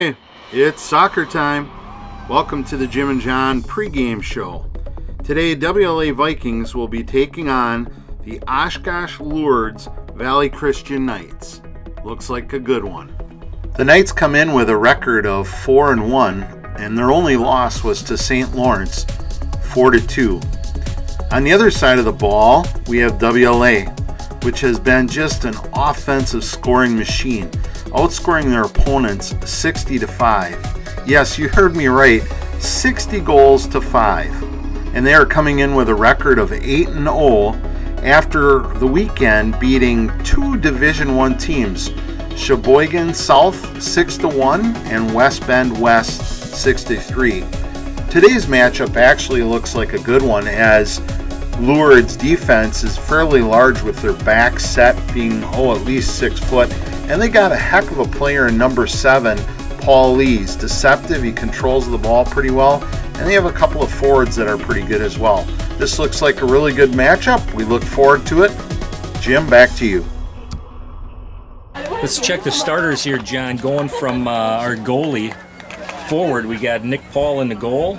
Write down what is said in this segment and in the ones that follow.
Hey, it's soccer time. Welcome to the Jim and John pregame show. Today, WLA Vikings will be taking on the Oshkosh Lourdes Valley Christian Knights. Looks like a good one. The Knights come in with a record of 4-1, and their only loss was to St. Lawrence, 4-2. On the other side of the ball, we have WLA, which has been just an offensive scoring machine, outscoring their opponents 60-5. Yes, you heard me right, 60 goals to 5. And they are coming in with a record of 8-0 after the weekend beating two Division I teams, Sheboygan South 6-1 and West Bend West 6-3. Today's matchup actually looks like a good one, as Lourdes' defense is fairly large with their back set being at least 6 foot, and they got a heck of a player in number 7, Paul Lees. Deceptive, he controls the ball pretty well, and they have a couple of forwards that are pretty good as well. This looks like a really good matchup. We look forward to it. Jim, back to you. Let's check the starters here, John. Going from our goalie forward, we got Nick Paul in the goal.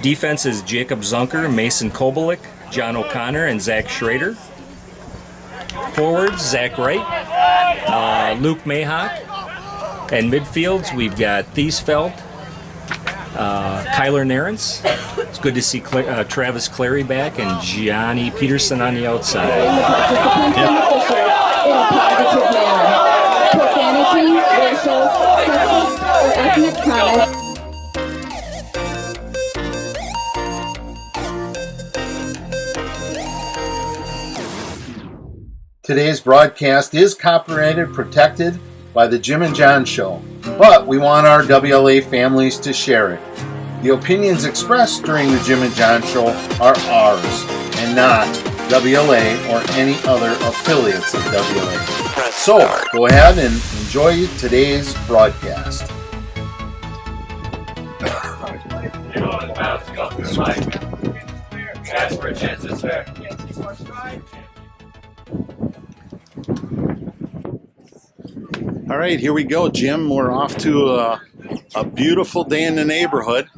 Defense is Jacob Zunker, Mason Kobelik, John O'Connor, and Zach Schrader. Forwards, Zach Wright, Luke Mayhawk. And midfields, we've got Thiesfeld, Kyler Narens. It's good to see Travis Clary back, and Gianni Peterson on the outside. In a positive manner. Profanity, racial, sexist, or ethnic comments. Today's broadcast is copyrighted, protected by the Jim and John Show, but we want our WLA families to share it. The opinions expressed during the Jim and John Show are ours, and not WLA or any other affiliates of WLA. So, go ahead and enjoy today's broadcast. All right, here we go, Jim. We're off to a beautiful day in the neighborhood.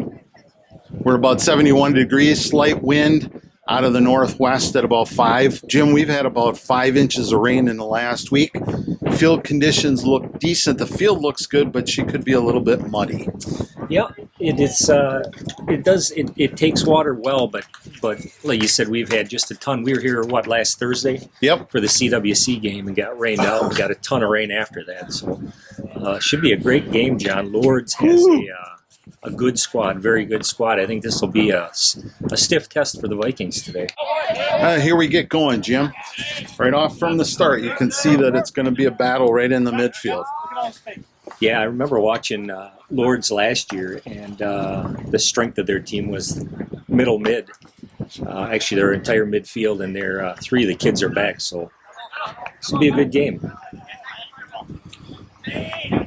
We're about 71 degrees, slight wind out of the northwest at about 5. Jim, we've had about 5 inches of rain in the last week. Field conditions look decent. The field looks good, but she could be a little bit muddy. Yeah, it takes water well, but like you said, we've had just a ton. We were here, last Thursday? Yep. For the CWC game, and got rained out. We got a ton of rain after that, so should be a great game, John. Lourdes has a good squad, very good squad. I think this will be a stiff test for the Vikings today. Here we get going, Jim. Right off from the start, you can see that it's going to be a battle right in the midfield. Yeah, I remember watching Lourdes last year, and the strength of their team was mid. Actually, their entire midfield, and their 3 of the kids are back, so this will be a good game.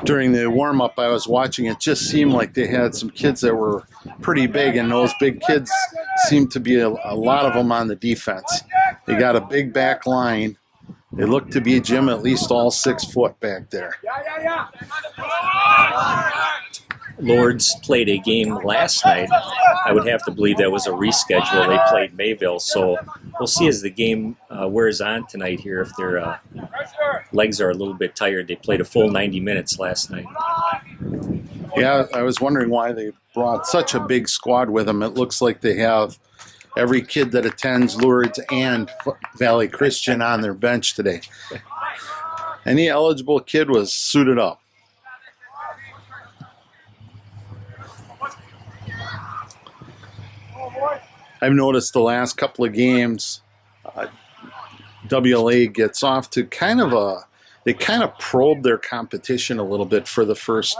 During the warm-up I was watching, it just seemed like they had some kids that were pretty big, and those big kids seemed to be a lot of them on the defense. They got a big back line. They look to be, Jim, at least all 6 foot back there. Lourdes played a game last night. I would have to believe that was a reschedule. They played Mayville, so we'll see as the game wears on tonight here if their legs are a little bit tired. They played a full 90 minutes last night. Yeah, I was wondering why they brought such a big squad with them. It looks like they have every kid that attends Lourdes and Valley Christian on their bench today. Any eligible kid was suited up. I've noticed the last couple of games, WLA gets off to they kind of probe their competition a little bit for the first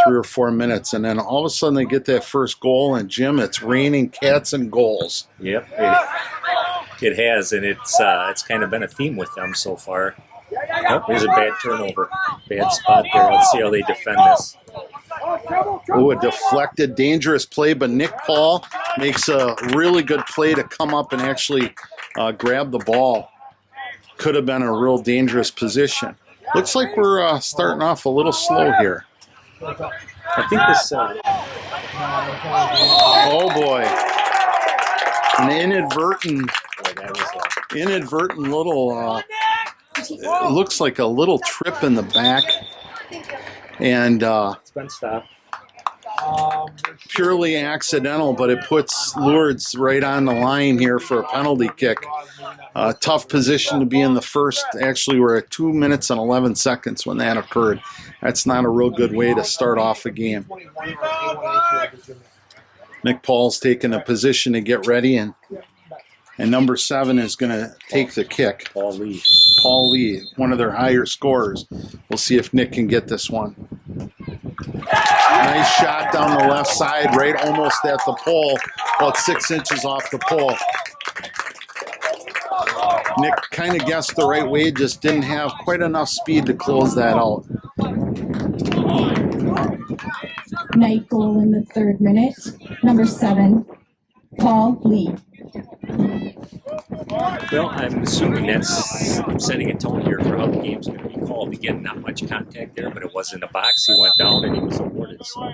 3 or 4 minutes, and then all of a sudden they get that first goal, and Jim, it's raining cats and goals. Yep, it has, and it's kind of been a theme with them so far. Oh, there's a bad turnover, bad spot there. Let's see how they defend this. Oh, a deflected, dangerous play, but Nick Paul makes a really good play to come up and actually grab the ball. Could have been a real dangerous position. Looks like we're starting off a little slow here. I think this. Oh boy, an inadvertent little. It looks like a little trip in the back, and It's been stopped. purely accidental, but it puts Lourdes right on the line here for a penalty kick. Tough position to be in the first. Actually, we're at 2 minutes and 11 seconds when that occurred. That's not a real good way to start off a game. Nick Paul's taking a position to get ready, and number 7 is going to take the kick. Paul Lee, one of their higher scorers. We'll see if Nick can get this one. Nice shot down the left side, right almost at the pole, about 6 inches off the pole. Nick kind of guessed the right way, just didn't have quite enough speed to close that out. Night goal in the 3rd minute. Number 7, Paul Lee. Well, I'm assuming that's setting a tone here for how the game's going to be called. Again, not much contact there, but it was in the box. He went down and he was awarded. So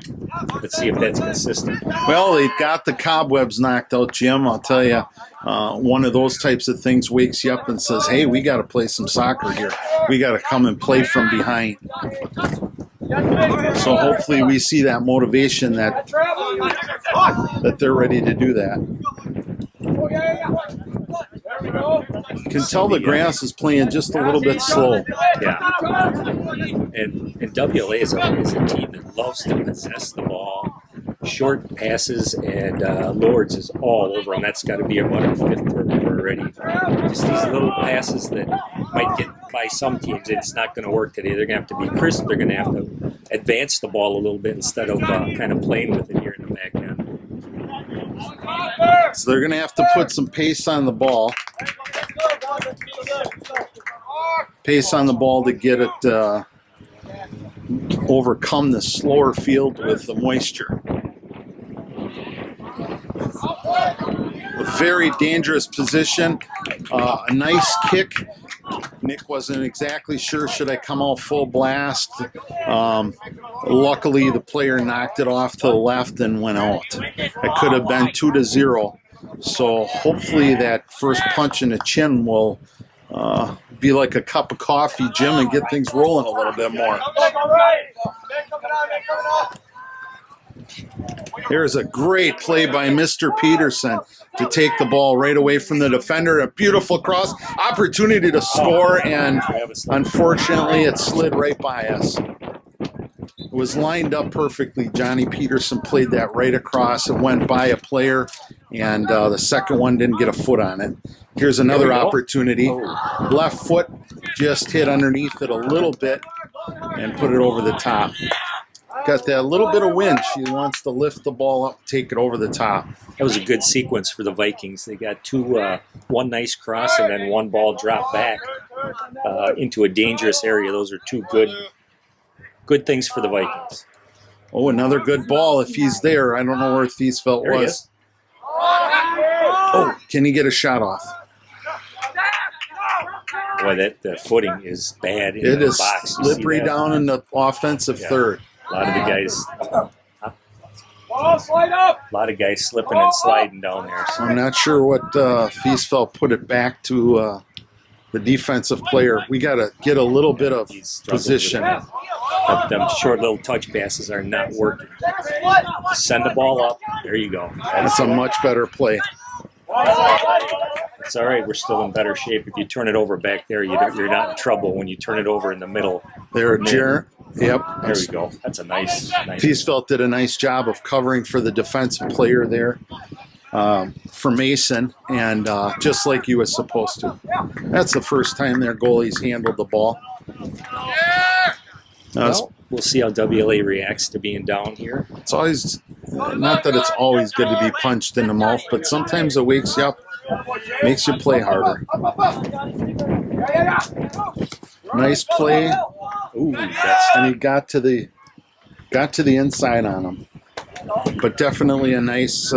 let's see if that's consistent. Well, they've got the cobwebs knocked out, Jim. I'll tell you, one of those types of things wakes you up and says, hey, we got to play some soccer here. We got to come and play from behind. So hopefully we see that motivation that they're ready to do that. You can tell the grass is playing just a little bit slow. Yeah. And WLA is a team that loves to possess the ball, short passes, and Lourdes is all over them. That's got to be about our 5th turnover already. Just these little passes that might get by some teams. It's not going to work today. They're going to have to be crisp. They're going to have to advance the ball a little bit instead of kind of playing with it here in the back end. So they're going to have to put some pace on the ball. Pace on the ball to get it overcome the slower field with the moisture. A very dangerous position. A nice kick. Nick wasn't exactly sure, should I come out full blast? Luckily, the player knocked it off to the left and went out. It could have been 2-0. So hopefully that first punch in the chin will be like a cup of coffee, Jim, and get things rolling a little bit more. There's a great play by Mr. Peterson to take the ball right away from the defender. A beautiful cross, opportunity to score, and unfortunately it slid right by us. It was lined up perfectly. Johnny Peterson played that right across. It went by a player, and the second one didn't get a foot on it. Here's another opportunity. Left foot just hit underneath it a little bit and put it over the top. Got that little bit of wind. She wants to lift the ball up, take it over the top. That was a good sequence for the Vikings. They got one nice cross and then one ball dropped back into a dangerous area. Those are two good things for the Vikings. Oh, another good ball if he's there. I don't know where Thiesfeld was. Oh, can he get a shot off? Boy, that footing is bad in the box. It is slippery down in the offensive third. A lot of the guys slipping and sliding down there. So. I'm not sure what Thiesfeld put it back to the defensive player. We got to get a little bit of position. Them short little touch passes are not working. Send the ball up. There you go. That's a much better play. It's all right. We're still in better shape. If you turn it over back there, you're not in trouble when you turn it over in the middle. There, Jared. Yep. There we go. That's a nice. Thiesfeld did a nice job of covering for the defensive player there for Mason, and just like he was supposed to. That's the first time their goalies handled the ball. Well, we'll see how WLA reacts to being down here. It's always, not that it's always good to be punched in the mouth, but sometimes it wakes you up, makes you play harder. Nice play. Ooh, and he got to the inside on him. But definitely a nice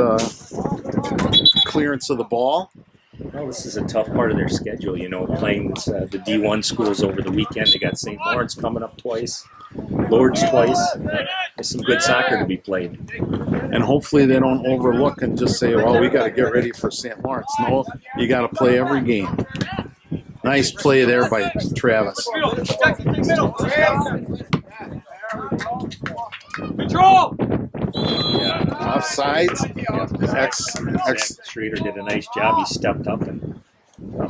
clearance of the ball. Well, this is a tough part of their schedule, playing the D1 schools over the weekend. They got St. Lawrence coming up twice. Lourdes twice. There's some good soccer to be played. And hopefully they don't overlook and just say, well, we got to get ready for St. Lawrence. No, you got to play every game. Nice play there by Travis. Control! Offsides. Zach Schrader did a nice job. He stepped up and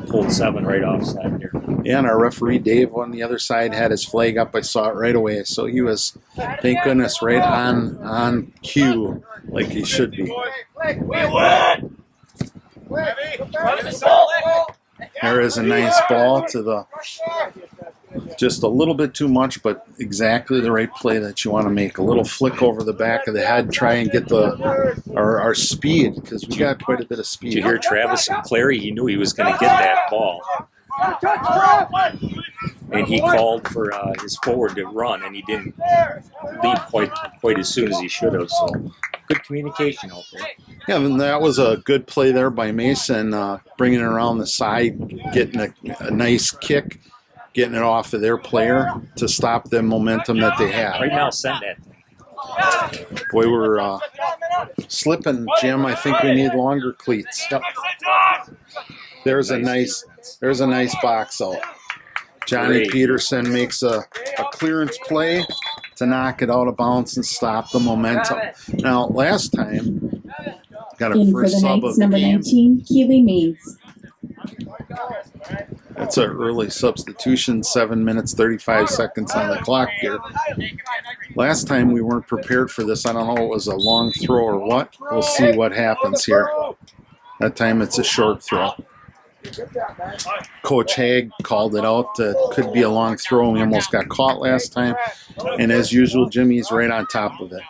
pulled 7 right offside there. Yeah, and our referee Dave on the other side had his flag up. I saw it right away. So he was, thank goodness, right on cue like he should be. There is a nice ball to the, just a little bit too much, but exactly the right play that you want to make. A little flick over the back of the head, try and get our speed, because we got quite a bit of speed. Did you hear Travis and Clary? He knew he was going to get that ball. And he called for his forward to run, and he didn't leave quite as soon as he should have. So good communication out there. Yeah, and that was a good play there by Mason, bringing it around the side, getting a nice kick, getting it off of their player to stop the momentum that they had. Right now, send that thing. Boy, we're slipping, Jim. I think we need longer cleats. Yep. There's a nice box out. Johnny Great. Peterson makes a clearance play to knock it out of bounds and stop the momentum. Now, last time, got a In for first the sub Knights, of the number game. 19, Keely Meads. That's an early substitution, 7 minutes, 35 seconds on the clock here. Last time we weren't prepared for this. I don't know if it was a long throw or what. We'll see what happens here. That time it's a short throw. Coach Haig called it out. Could be a long throw. We almost got caught last time. And as usual, Jimmy's right on top of it.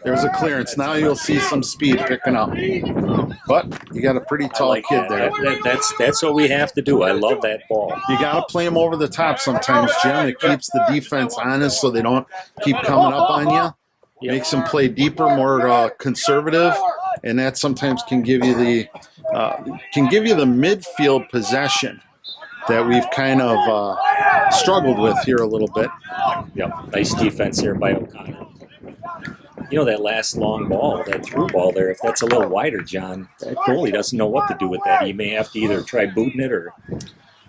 There's a clearance. Now you'll see some speed picking up. But you got a pretty tall kid there. That's what we have to do. I love that ball. You got to play him over the top sometimes, Jim. It keeps the defense honest so they don't keep coming up on you. Makes them play deeper, more conservative, and that sometimes can give you the midfield possession that we've kind of struggled with here a little bit. Yep, nice defense here by O'Connor. You know, that last long ball, that through ball there, if that's a little wider, John, that goalie doesn't know what to do with that. He may have to either try booting it or...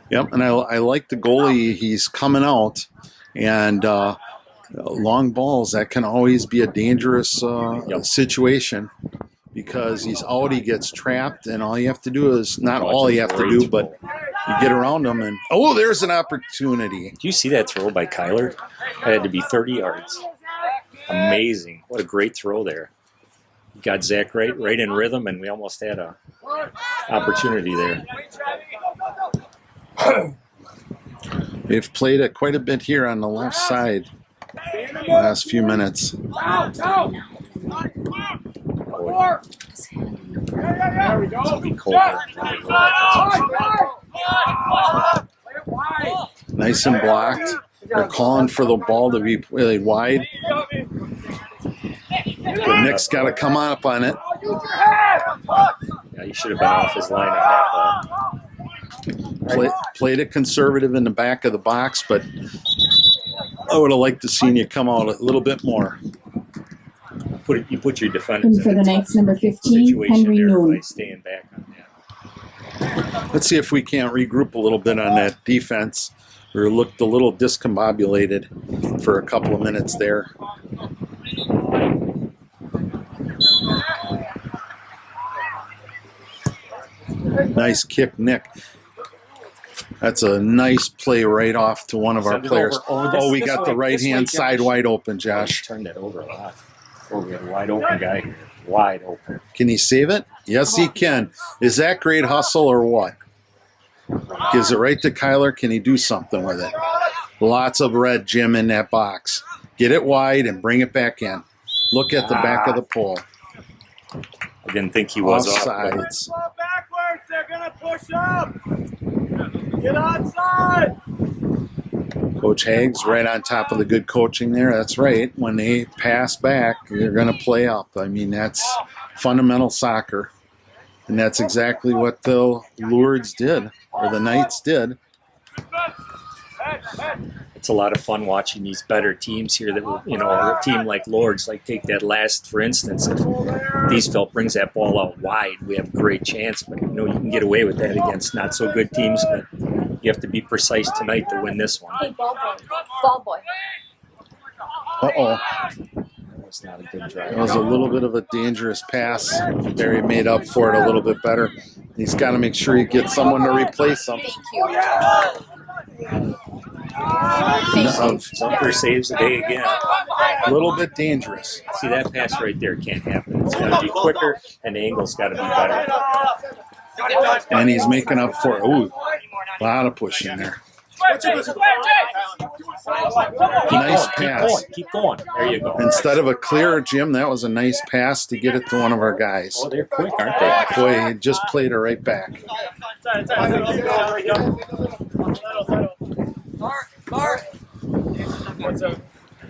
Yep, and I like the goalie. He's coming out, and long balls, that can always be a dangerous situation because he's out, he gets trapped, and all you have to do is, not all you have to do, but you get around him, and there's an opportunity. Did you see that throw by Kyler? That had to be 30 yards. Amazing. What a great throw there. Got Zach right in rhythm, and we almost had a opportunity there. They've played it quite a bit here on the left side the last few minutes. Nice and blocked. They're calling for the ball to be played wide. But Nick's got to come up on it. Yeah, he should have been off his line on that ball. Played it conservative in the back of the box, but I would have liked to seen you come out a little bit more. You put your defenders In for in the a Knights, tough number 15, situation Henry there by Noon. staying back on that. Let's see if we can't regroup a little bit on that defense. We looked a little discombobulated for a couple of minutes there. Nice kick, Nick. That's a nice play right off to one of our players. We got the right-hand side wide open, Josh. Turned that over a lot. We had a wide open guy here. Wide open. Can he save it? Yes, he can. Is that great hustle or what? Gives it right to Kyler. Can he do something with it? Lots of red, Jim, in that box. Get it wide and bring it back in. Look at the back of the pole. I didn't think he was Offsides. Backwards, they're gonna push up. Get outside. Coach Haig's right on top of the good coaching there. That's right. When they pass back, they're going to play up. I mean, that's fundamental soccer. And that's exactly what the Lourdes did, or the Knights did. it's a lot of fun watching these better teams here that, a team like Lourdes, like take that last, for instance, if Thiesfeld brings that ball out wide, we have a great chance, but you can get away with that against not so good teams, but you have to be precise tonight to win this one. Hey, ball boy. Ball boy. Uh-oh. That was not a good drive. That was a little bit of a dangerous pass. Barry made up for it a little bit better. He's got to make sure he gets someone to replace him. Thank you. Soccer saves the day again. A little bit dangerous. See, that pass right there can't happen. It's got to be quicker, and the angle's got to be better. And he's making up for it. Ooh, a lot of push in there. Nice pass. Keep going. There you go. Instead of a clear, Jim, that was a nice pass to get it to one of our guys. Oh, they're quick, aren't they? Boy, he just played it right back.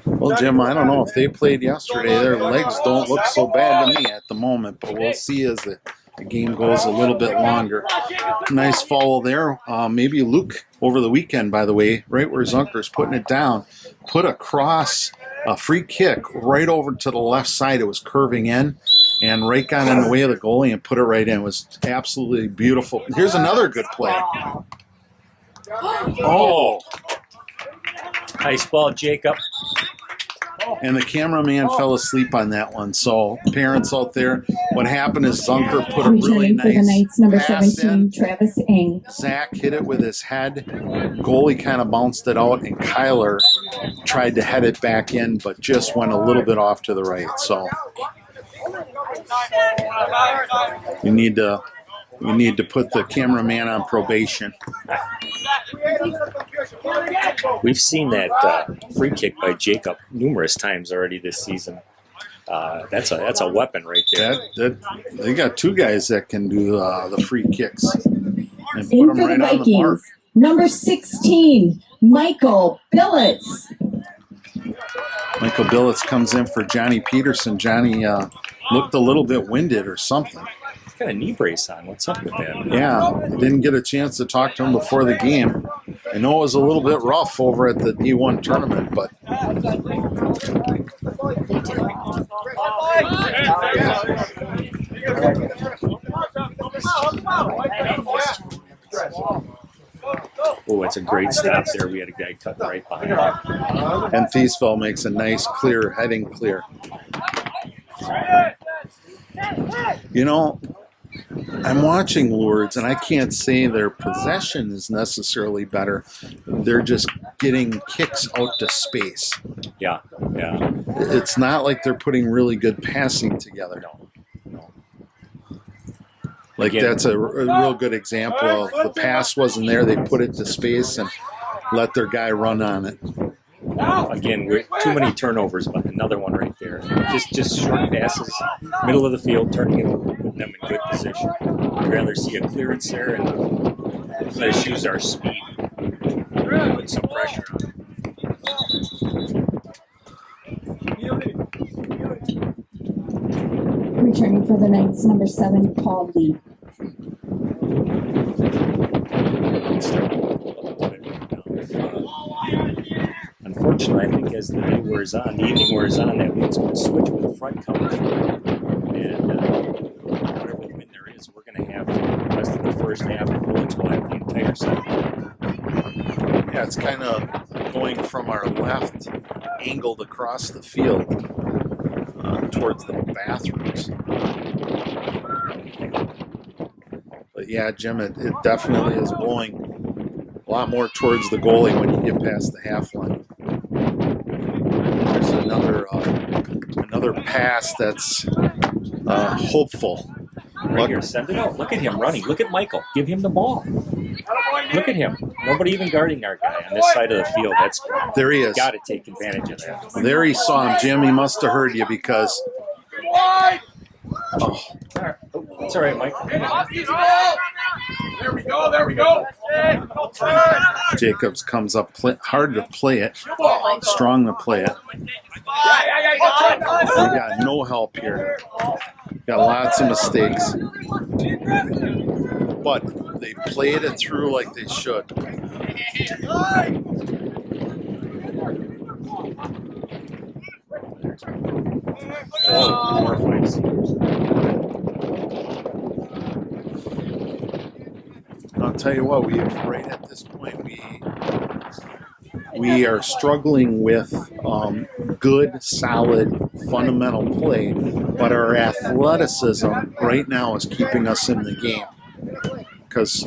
Well, Jim, I don't know if they played yesterday. Their legs don't look so bad to me at the moment, but we'll see as the game goes a little bit longer. Nice foul there. Maybe Luke over the weekend, by the way, right where Zunker's putting it down, put a free kick right over to the left side. It was curving in and right got in the way of the goalie and put it right in. It was absolutely beautiful. Here's another good play. Oh. Nice ball, Jacob. And the cameraman fell asleep on that one. So parents out there, what happened is Zunker put a really Returning for the nice Knights, number pass 17, in. Travis Eng. Zach hit it with his head. Goalie kind of bounced it out, and Kyler tried to head it back in, but just went a little bit off to the right. So we need to put the cameraman on probation. We've seen that free kick by Jacob numerous times already this season. That's a weapon right there. They got two guys that can do the free kicks and put In them for right the on the mark. Vikings, number 16, Michael Billets. Michael Billets comes in for Johnny Peterson. Johnny looked a little bit winded or something. He's got a knee brace on. What's up with that? Yeah, I didn't get a chance to talk to him before the game. I know it was a little bit rough over at the D1 tournament, but oh, it's a great stop there. We had a guy cut right behind him. and Thiesfeld makes a nice clear heading clear. You know, I'm watching Lourdes, and I can't say their possession is necessarily better. They're just getting kicks out to space. Yeah. It's not like they're putting really good passing together. No. Like Again, that's a real good example of the pass wasn't there. They put it to space and let their guy run on it. Again, we're too many turnovers, but another one right there. Just short passes, middle of the field, turning it over, putting them in good position. I'd rather see a clearance there and let us use our speed, put some pressure on it. Returning for the Knights, number 7, Paul Lee. Unfortunately, I think as the day wears on, the evening wears on, that wind's going to switch with the front coming through. And whatever wind there is, we're going to have the rest of the first half of Lourdes will have the entire second half. Yeah, it's kind of going from our left, angled across the field towards the bathrooms. But yeah, Jim, it definitely is blowing a lot more towards the goalie when you get past the half line. There's another pass that's hopeful. Right here, send it out. Look at him running. Look at Michael. Give him the ball. Look at him. Nobody even guarding our guy on this side of the field. There he is. Got to take advantage of that. There he saw him, Jim. He must have heard you because. Oh. It's all right, Mike. There we go. Jacobs comes up hard to play it, strong to play it. We got no help here. Got lots of mistakes. but they played it through like they should. Oh, 4 or 5 seniors. I'll tell you what, right at this point, we are struggling with good, solid, fundamental play, but our athleticism right now is keeping us in the game. Because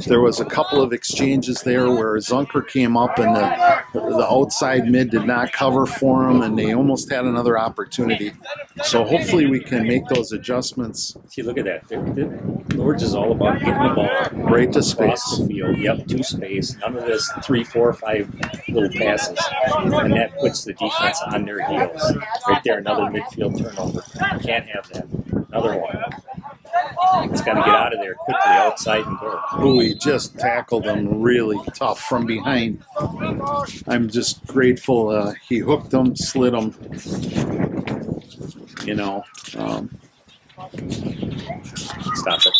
there was a couple of exchanges there where Zunker came up and the outside mid did not cover for him, and they almost had another opportunity. So hopefully we can make those adjustments. See, look at that. Lourdes is all about getting the ball right to across space. the field. Yep, to space. None of this 3, 4, 5 little passes. And that puts the defense on their heels. Right there, another midfield turnover. Can't have that. Another one. It's got to get out of there quickly, outside and go. Ooh, he just tackled him really tough from behind. I'm just grateful he hooked him, slid him. You know. Stop it.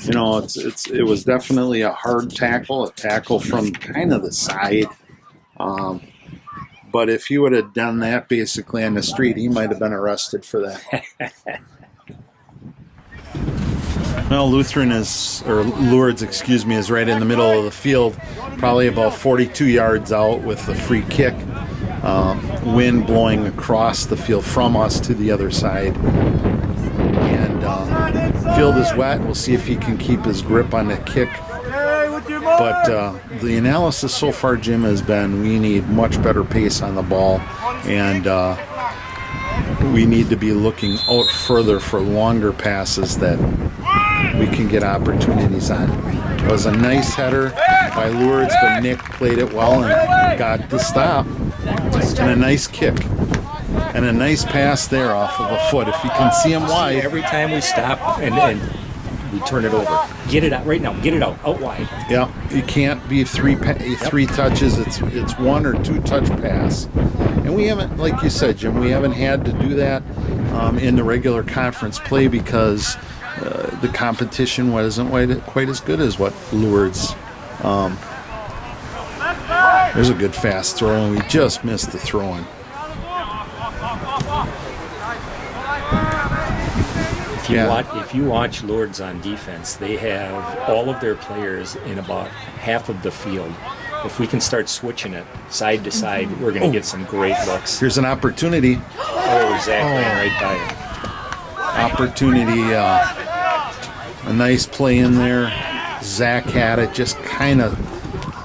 You know, it was definitely a hard tackle, a tackle from kind of the side. But if he would have done that basically on the street, he might have been arrested for that. Well, Lourdes, is right in the middle of the field, probably about 42 yards out with the free kick. Wind blowing across the field from us to the other side. And field is wet. We'll see if he can keep his grip on the kick. But the analysis so far, Jim, has been we need much better pace on the ball, and we need to be looking out further for longer passes that we can get opportunities on. It was a nice header by Lourdes, but Nick played it well and got the stop. And a nice kick. And a nice pass there off of a foot. If you can see him wide. Every time we stop and we turn it over. Get it out right now. Get it out wide. Yeah, you can't be three touches. It's 1 or 2 touch pass. And we haven't, like you said, Jim, we haven't had to do that in the regular conference play because the competition wasn't quite as good as what Lourdes. There's a good fast throw, and we just missed the throw-in. If you watch Lourdes on defense, they have all of their players in about half of the field. If we can start switching it side to side, we're going to get some great looks. Here's an opportunity. Oh, Zach ran right by it. Opportunity, a nice play in there. Zach had it, just kind of,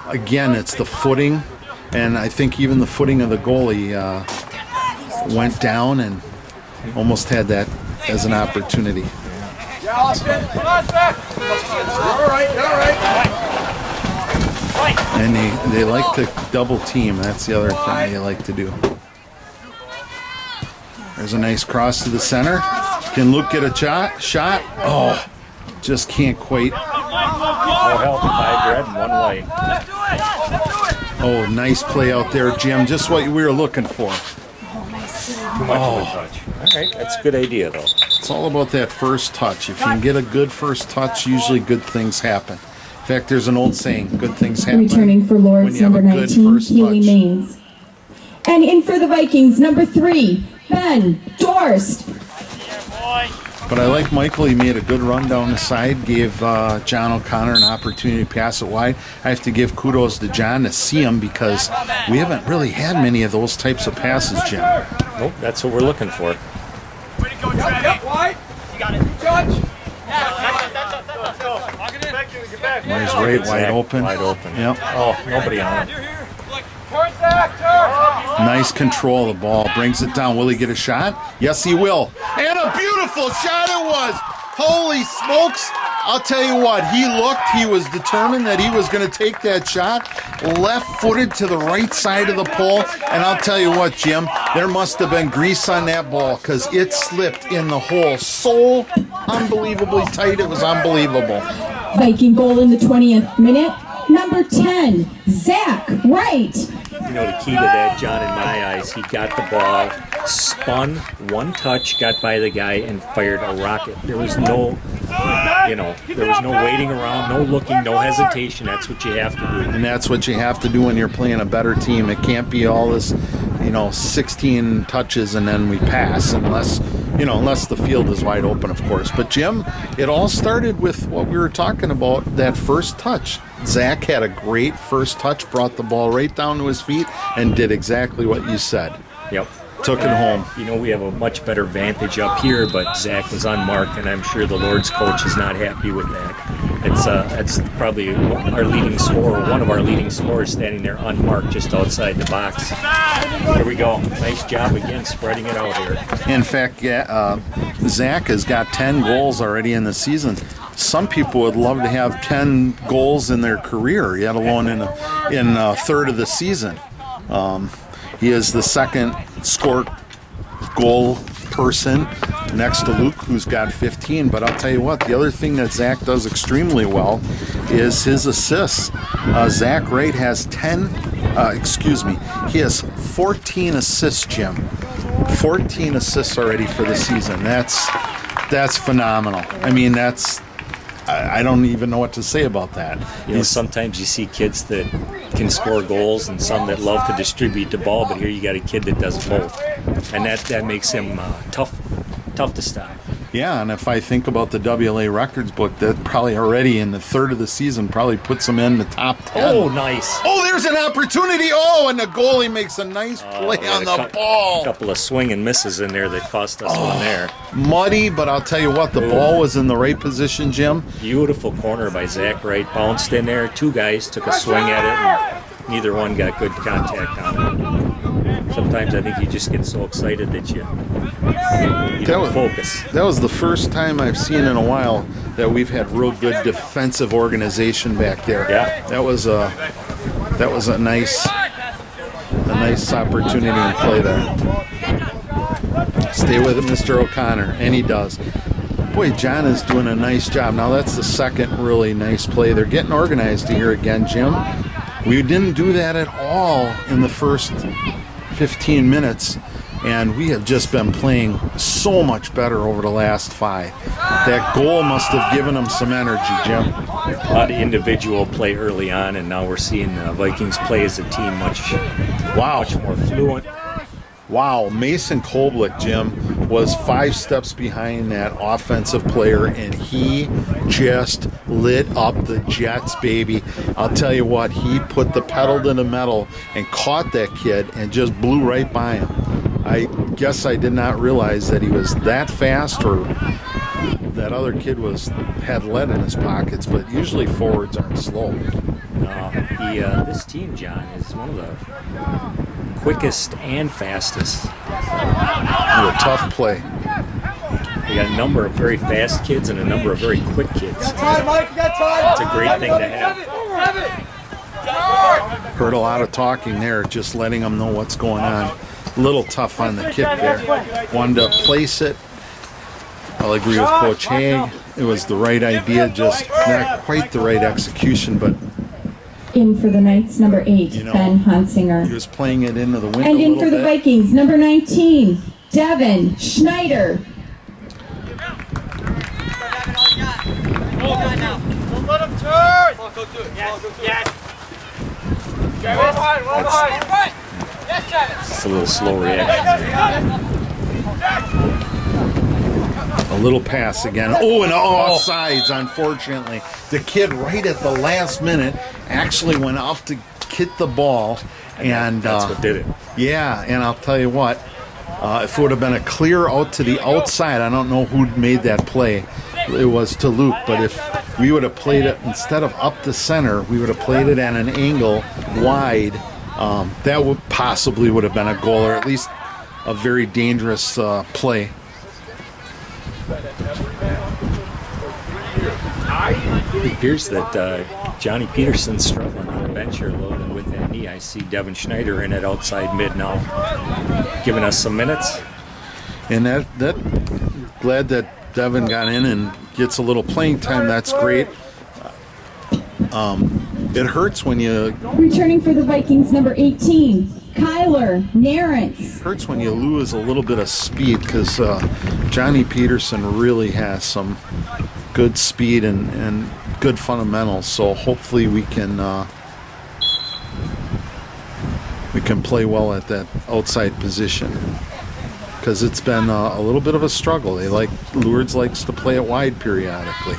again, it's the footing, and I think even the footing of the goalie went down and almost had that as an opportunity. All right. And they like to double team. That's the other thing they like to do. There's a nice cross to the center. Can Luke get a shot? Oh, just can't quite. No help, 5 red and 1 white. Oh, nice play out there, Jim. Just what we were looking for. Too much of a touch. All right, that's a good idea, though. It's all about that first touch. If you can get a good first touch, usually good things happen. In fact, there's an old saying, good things happen Returning for when Lourdes, you have number a good 19, first Keely touch. Maines. And in for the Vikings, number 3, Ben Dorst. But I like Michael. He made a good run down the side, gave John O'Connor an opportunity to pass it wide. I have to give kudos to John to see him because we haven't really had many of those types of passes, Jim. Nope, that's what we're looking for. Way to go, Yep, wide. You got it. Judge. Lock it in. He's right wide open. Wide open. Yep. Oh, nobody on him. Turn back, turn. Nice control of the ball. Brings it down. Will he get a shot? Yes, he will. And a beautiful shot it was. Holy smokes. I'll tell you what. He was determined that he was going to take that shot. Left-footed to the right side of the pole. And I'll tell you what, Jim, there must have been grease on that ball because it slipped in the hole so unbelievably tight. It was unbelievable. Viking goal in the 20th minute. Number 10, Zach Wright. the key to that, John, in my eyes, he got the ball, spun, one touch, got by the guy, and fired a rocket. There was no, there was no waiting around, no looking, no hesitation. That's what you have to do. And that's what you have to do when you're playing a better team. It can't be all this, 16 touches and then we pass, unless the field is wide open, of course. But Jim, it all started with what we were talking about, that first touch. Zach had a great first touch, brought the ball right down to his feet, and did exactly what you said. Yep. Took it home. We have a much better vantage up here, but Zach was unmarked, and I'm sure the Lourdes coach is not happy with that. It's probably our leading scorer, one of our leading scorers, standing there unmarked just outside the box. Here we go. Nice job again, spreading it out here. In fact, Zach has got 10 goals already in the season. Some people would love to have 10 goals in their career, yet alone in a third of the season. He is the second goal person next to Luke, who's got 15. But I'll tell you what, the other thing that Zach does extremely well is his assists. Zach Wright has he has 14 assists, Jim. 14 assists already for the season. That's phenomenal. I mean, I don't even know what to say about that. Sometimes you see kids that can score goals and some that love to distribute the ball, but here you got a kid that does both, and that makes him tough to stop. Yeah, and if I think about the WLA records book, that probably already in the third of the season probably puts him in the top 10. Oh, nice. Oh, there's an opportunity. Oh, and the goalie makes a nice play on the ball. A couple of swing and misses in there that cost us one there. Muddy, but I'll tell you what, the ball was in the right position, Jim. Beautiful corner by Zach Wright. Bounced in there. Two guys took a swing at it, and neither one got good contact on it. Sometimes I think you just get so excited that you don't focus. That was the first time I've seen in a while that we've had real good defensive organization back there. Yeah. That was a nice opportunity and play there. Stay with it, Mr. O'Connor, and he does. Boy, John is doing a nice job. Now that's the second really nice play. They're getting organized here again, Jim. We didn't do that at all in the first 15 minutes, and we have just been playing so much better over the last 5. That goal must have given them some energy, Jim. A lot of individual play early on, and now we're seeing the Vikings play as a team much more fluent. Wow, Mason Kolblick, Jim, was 5 steps behind that offensive player, and he just lit up the Jets, baby. I'll tell you what, he put the pedal to the metal and caught that kid and just blew right by him. I guess I did not realize that he was that fast, or that other kid had lead in his pockets, but usually forwards aren't slow. This team, John, is one of the quickest and fastest. A tough play. We got a number of very fast kids and a number of very quick kids. It's a great thing to have. Heard a lot of talking there, just letting them know what's going on. A little tough on the kick there. Wanted to place it. I'll agree with Coach Haig. It was the right idea, just not quite the right execution, but In for the Knights, number 8, Ben Hansinger. he was playing it into the window. And in for the Vikings, number 19, Devin Schneider. Don't let him turn. Yes. It's a little slow reaction. A little pass again. Oh, and offsides, unfortunately. The kid right at the last minute actually went up to hit the ball. And that's what did it. Yeah, and I'll tell you what, if it would have been a clear out to the outside, I don't know who made that play. It was to Luke, but if we would have played it, instead of up the center, we would have played it at an angle wide, that would have been a goal, or at least a very dangerous play. It appears that Johnny Peterson's struggling on the bench here a little bit with that knee. I see Devin Schneider in at outside mid now, giving us some minutes. And that glad that Devin got in and gets a little playing time. That's great. It hurts when you Returning for the Vikings, number 18, Kyler Narrance. hurts when you lose a little bit of speed, because Johnny Peterson really has some good speed and good fundamentals. So hopefully we can play well at that outside position, because it's been a little bit of a struggle. Lourdes likes to play it wide periodically.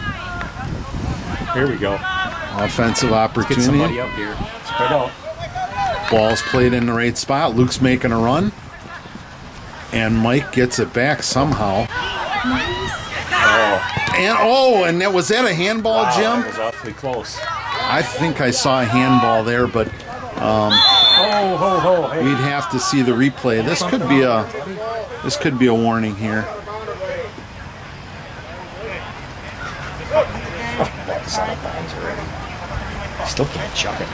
Here we go. Offensive Let's get opportunity. somebody up here. Spread out. Ball's played in the right spot. Luke's making a run, and Mike gets it back somehow. And was that a handball, Wow, Jim? that was awfully close. I think I saw a handball there, but Hey. we'd have to see the replay. This could be a warning here. Still can't chuck it.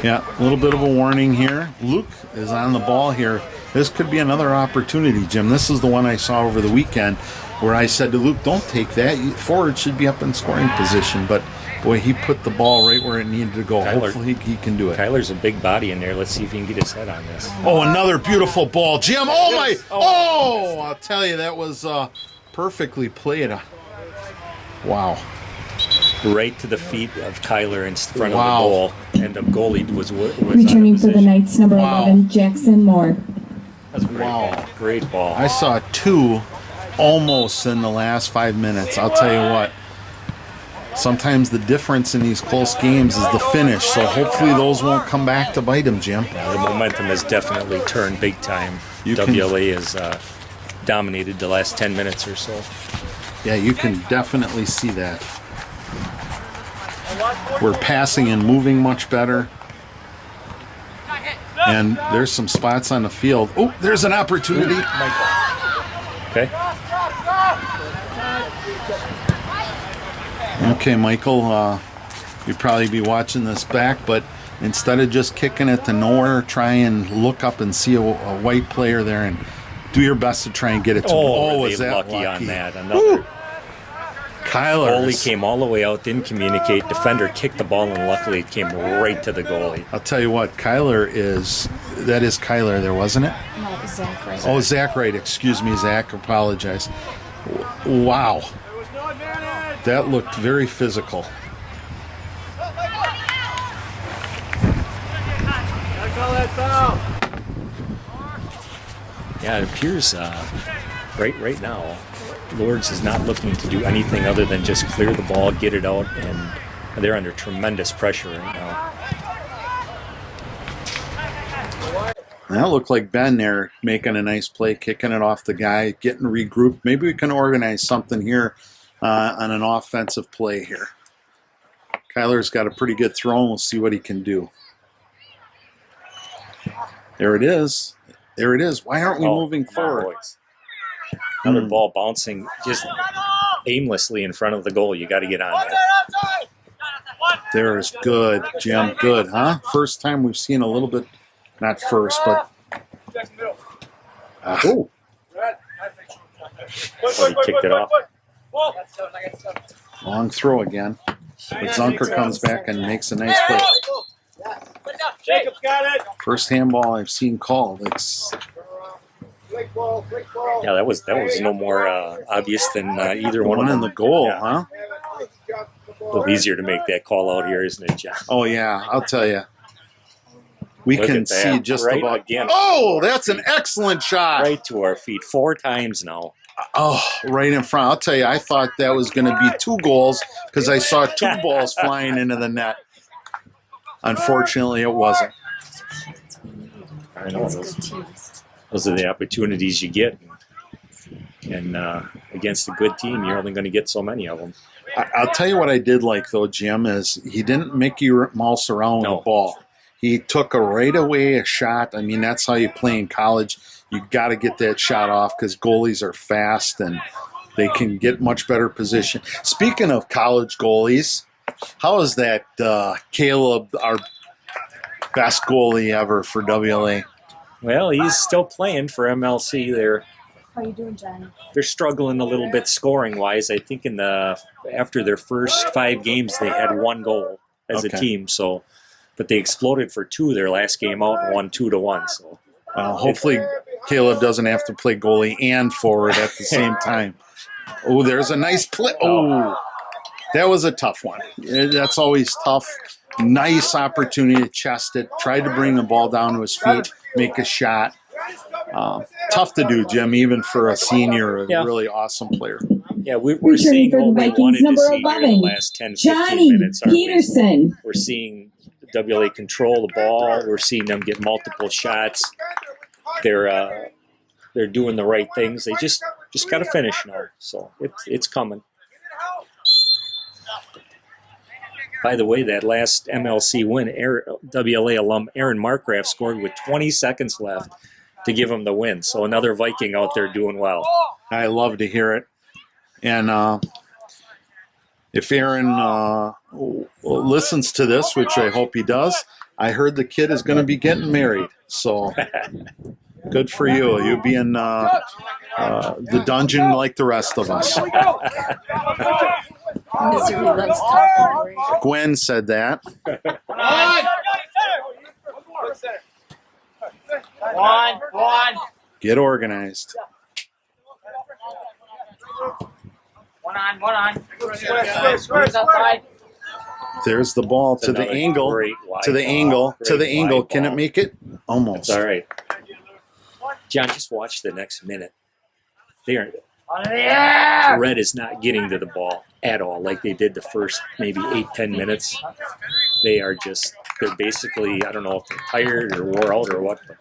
Yeah, a little bit of a warning here. Luke is on the ball here. This could be another opportunity, Jim. This is the one I saw over the weekend where I said to Luke, don't take that. Forward should be up in scoring position. But, boy, he put the ball right where it needed to go. Hopefully he can do it. Kyler's a big body in there. Let's see if he can get his head on this. Oh, another beautiful ball. Jim, oh, my. Oh, I'll tell you, that was perfectly played. Wow. Right to the feet of Kyler in front Wow. of the goal. And the goalie was Returning for the Knights, number Wow. 11, Jackson Moore. That's great. Wow. Great ball. I saw two almost in the last 5 minutes. I'll tell you what. Sometimes the difference in these close games is the finish, so hopefully those won't come back to bite him, Jim. The momentum has definitely turned big time. You can- WLA has dominated the last 10 minutes or so. Yeah, you can definitely see that. We're passing and moving much better. And there's some spots on the field. Oh, there's an opportunity. Okay. Okay, Michael, you'd probably be watching this back, but instead of just kicking it to nowhere, try and look up and see a white player there and do your best to try and get it to him. Oh, Was they that lucky on that. Woo! Another Kyler. goalie came all the way out, didn't communicate. Defender kicked the ball, and luckily it came right to the goalie. I'll tell you what, that is Kyler there, wasn't it? No, it was Zach Wright. Oh, Zach Wright. Excuse me, Zach. Apologize. Wow. That looked very physical. Yeah, it appears right now, Lourdes is not looking to do anything other than just clear the ball, get it out, and they're under tremendous pressure right now. That looked like Ben there making a nice play, kicking it off the guy, getting regrouped. Maybe we can organize something here on an offensive play here. Kyler's got a pretty good throw, and we'll see what he can do. There it is. There it is. Why aren't we moving forward? Another ball bouncing just aimlessly in front of the goal. You got to get on that. There's good, Jim. Good, huh? First time we've seen a little bit, not first, but. Oh, he kicked it off. Long throw again. But Zunker comes back and makes a nice play. Jacob's got it. First handball I've seen called. It's Yeah, that was no more obvious than either one one of in them. the goal, Yeah. huh? A little easier to make that call out here, isn't it, John? Oh, yeah, I'll tell you. We Look can at that. see just Right about. again. Oh, that's an excellent shot. Right to our feet 4 times now. Oh, right in front. I'll tell you, I thought that was going to be 2 goals because I saw 2 balls flying into the net. Unfortunately, it wasn't. I know those are the opportunities you get, and against a good team, you're only going to get so many of them. I'll tell you what I did like, though, Jim, is he didn't Mickey Mouse around the ball. He took a shot. I mean, that's how you play in college. You got to get that shot off because goalies are fast and they can get much better position. Speaking of college goalies, how is that Caleb, our best goalie ever for WLA? Well, he's still playing for MLC. How you doing, Johnny? They're struggling a little bit scoring wise. I think after their first 5 games, they had 1 goal. as a Okay. team. So, but they exploded for 2 their last game out and won 2-1. So Hopefully Caleb doesn't have to play goalie and forward at the same time. Oh, there's a nice play. Oh, that was a tough one. That's always tough. Nice opportunity to chest it. Tried to bring the ball down to his feet, make a shot. Tough to do, Jim, even for a senior, a really awesome player. yeah, we're Returning seeing for the what we Vikings, wanted to number see here in 11, the last 10, 15 Johnny minutes. aren't we? Peterson. We're seeing WLA control the ball. We're seeing them get multiple shots. They're doing the right things. They just got to finish now. So it's coming. By the way, that last MLC win, WLA alum Aaron Markgraf scored with 20 seconds left to give him the win. So another Viking out there doing well. I love to hear it. And if Aaron listens to this, which I hope he does, I heard the kid is going to be getting married. So good for you. You'll be in the dungeon like the rest of us. Misery loves company. Gwen said that. One. Get organized. One on. Squares outside. There's the ball to the Another angle. great wide To the ball. angle. To the Great angle. wide Can it ball. make it? Almost. It's all right. John, just watch the next minute. Red is not getting to the ball at all like they did the first maybe 8-10 minutes. They're basically, I don't know if they're tired or wore out or what, but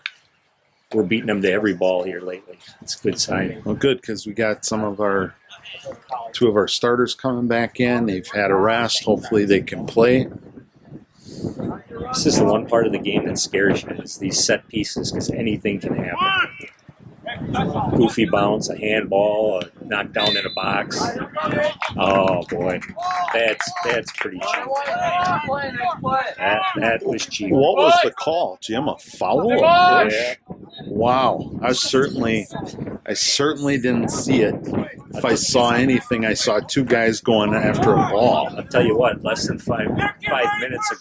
we're beating them to every ball here lately. It's a good sign. Well, good, because we got two of our starters coming back in. They've had a rest. Hopefully they can play. This is the one part of the game that scares you, is these set pieces, because anything can happen. Goofy bounce, a handball, a knockdown in a box. Oh boy, that's pretty cheap. That was cheap. What was the call, Jim? A foul? A push? Yeah. Wow. I certainly didn't see it. If I saw anything, I saw two guys going after a ball. I'll tell you what, less than five minutes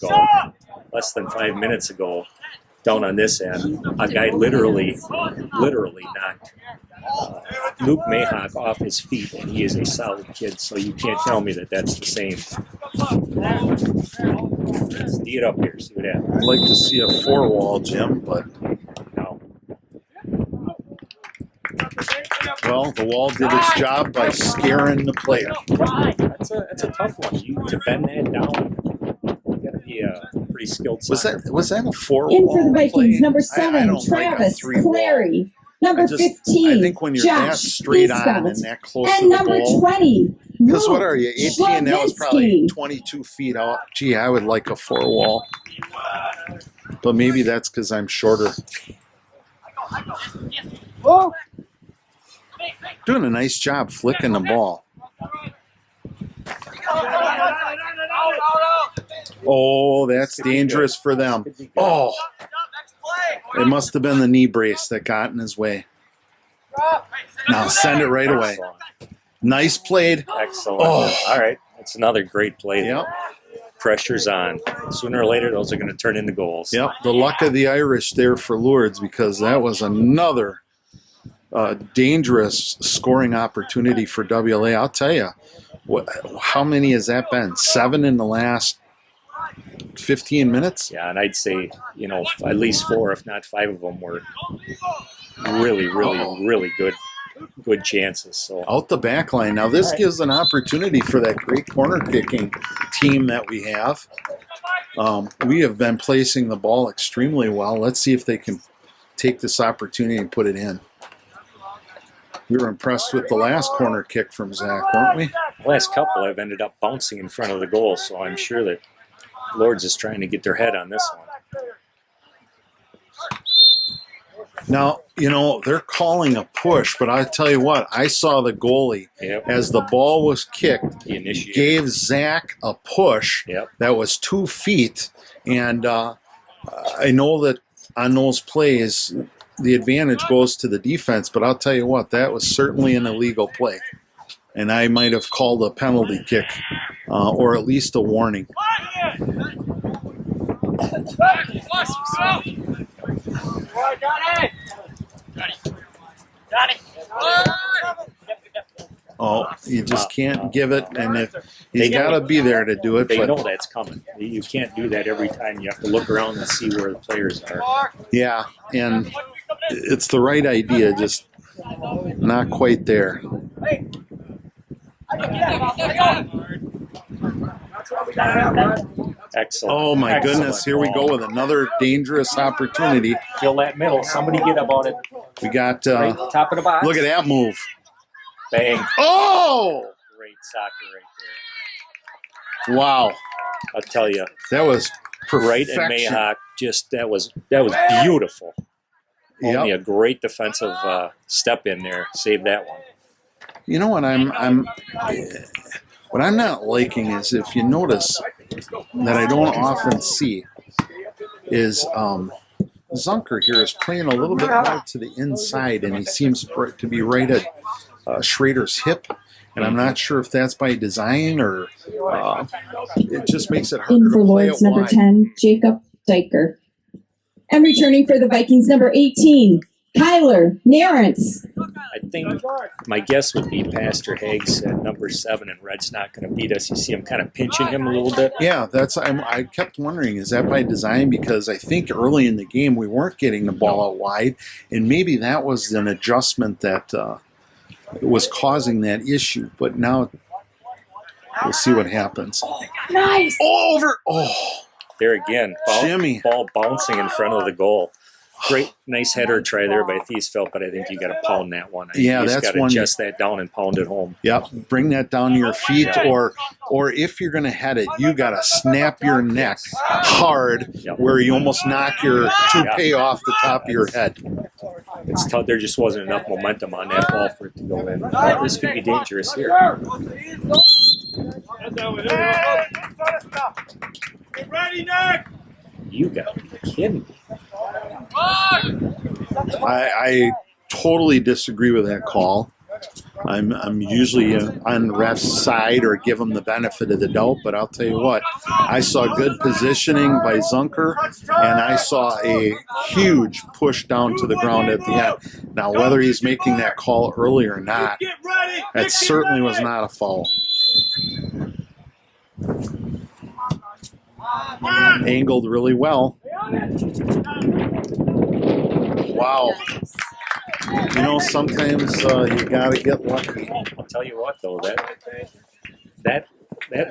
ago, down on this end, a guy literally knocked Luke Mayhawk off his feet, and he is a solid kid, so you can't tell me that that's the same. Let's D it up here, see what happens. I'd like to see a four-wall, Jim, but, No. well, the wall did its job by scaring the player. That's a tough one. To bend that down, you got to be a pretty skilled Was soccer. that a four-wall In for the play? Vikings, number I 7, don't like a Travis three-wall. Clary. Number 15, I think when you're that Josh straight on Eastcott. and that close to And the number goal. 20, Because Luke what are you, 18? That was probably Schwabinski. 22 feet out. Gee, I would like a four-wall. But maybe that's because I'm shorter. Doing a nice job flicking the ball. Oh, that's dangerous for them. Oh, it must have been the knee brace that got in his way. Now send it right away. Nice played. Excellent. Oh. All right. That's another great play. Yep. Pressure's on. Sooner or later, those are going to turn into goals. Yep, the luck of the Irish there for Lourdes, because that was another dangerous scoring opportunity for WLA. I'll tell you, how many has that been? 7 in the last 15 minutes? Yeah, and I'd say, at least 4, if not 5 of them were really good chances. So Out the back line. Now, this gives an opportunity for that great corner kicking team that we have. We have been placing the ball extremely well. Let's see if they can take this opportunity and put it in. We were impressed with the last corner kick from Zach, weren't we? the last couple have ended up bouncing in front of the goal, so I'm sure that Lourdes is trying to get their head on this one. Now, they're calling a push, but I tell you what, I saw the goalie, Yep. as the ball was kicked, He initiated. gave Zach a push Yep. that was 2 feet. And I know that on those plays, the advantage goes to the defense, but I'll tell you what, that was certainly an illegal play. And I might have called a penalty kick or at least a warning. Oh, you just can't give it, and he's got to be there to do it. They but, know that's coming. You can't do that every time. You have to look around and see where the players are. Yeah, and it's the right idea, just not quite there. Excellent. Oh, my Excellent goodness. Here we go with another dangerous opportunity. Fill that middle. Somebody get about it. We got, Right, top of the box. look at that move. Bang. Oh! Great soccer right there. Wow. I'll tell you. That was Right perfection. and Mayhawk, just that was beautiful. Only Yep. a great defensive step in there. Saved that one. You know what what I'm not liking is, if you notice that I don't often see, is Zunker here is playing a little bit more to the inside, and he seems to be right at Schrader's hip. And I'm not sure if that's by design or it just makes it harder In for to play Lourdes, it number wide. 10, Jacob Diker. And returning for the Vikings, number 18, Kyler Narrance. I think my guess would be Pastor Hags at number 7, and Red's not going to beat us. You see him kind of pinching him a little bit. Yeah, I kept wondering, is that by design? Because I think early in the game we weren't getting the ball out wide, and maybe that was an adjustment that was causing that issue. But now we'll see what happens. Nice. Oh, over! Oh, There again, Jimmy. ball bouncing in front of the goal. Great, nice header try there by Thiesfeld, but I think you got to pound that one. Yeah, you just that's got to one. adjust that down and pound it home. Yep, bring that down to your feet, or if you're going to head it, you got to snap your neck hard, where you almost knock your toupee off the top of your head. It's tough. There just wasn't enough momentum on that ball for it to go in. Oh, this could be dangerous here. Get ready, Nick! You got to be kidding me. I totally disagree with that call. I'm usually on the ref's side or give him the benefit of the doubt, but I'll tell you what, I saw good positioning by Zunker, and I saw a huge push down to the ground at the end. Now, whether he's making that call early or not, that certainly was not a foul. Angled really well. Wow. You know, sometimes you got to get lucky. I'll tell you what, though, that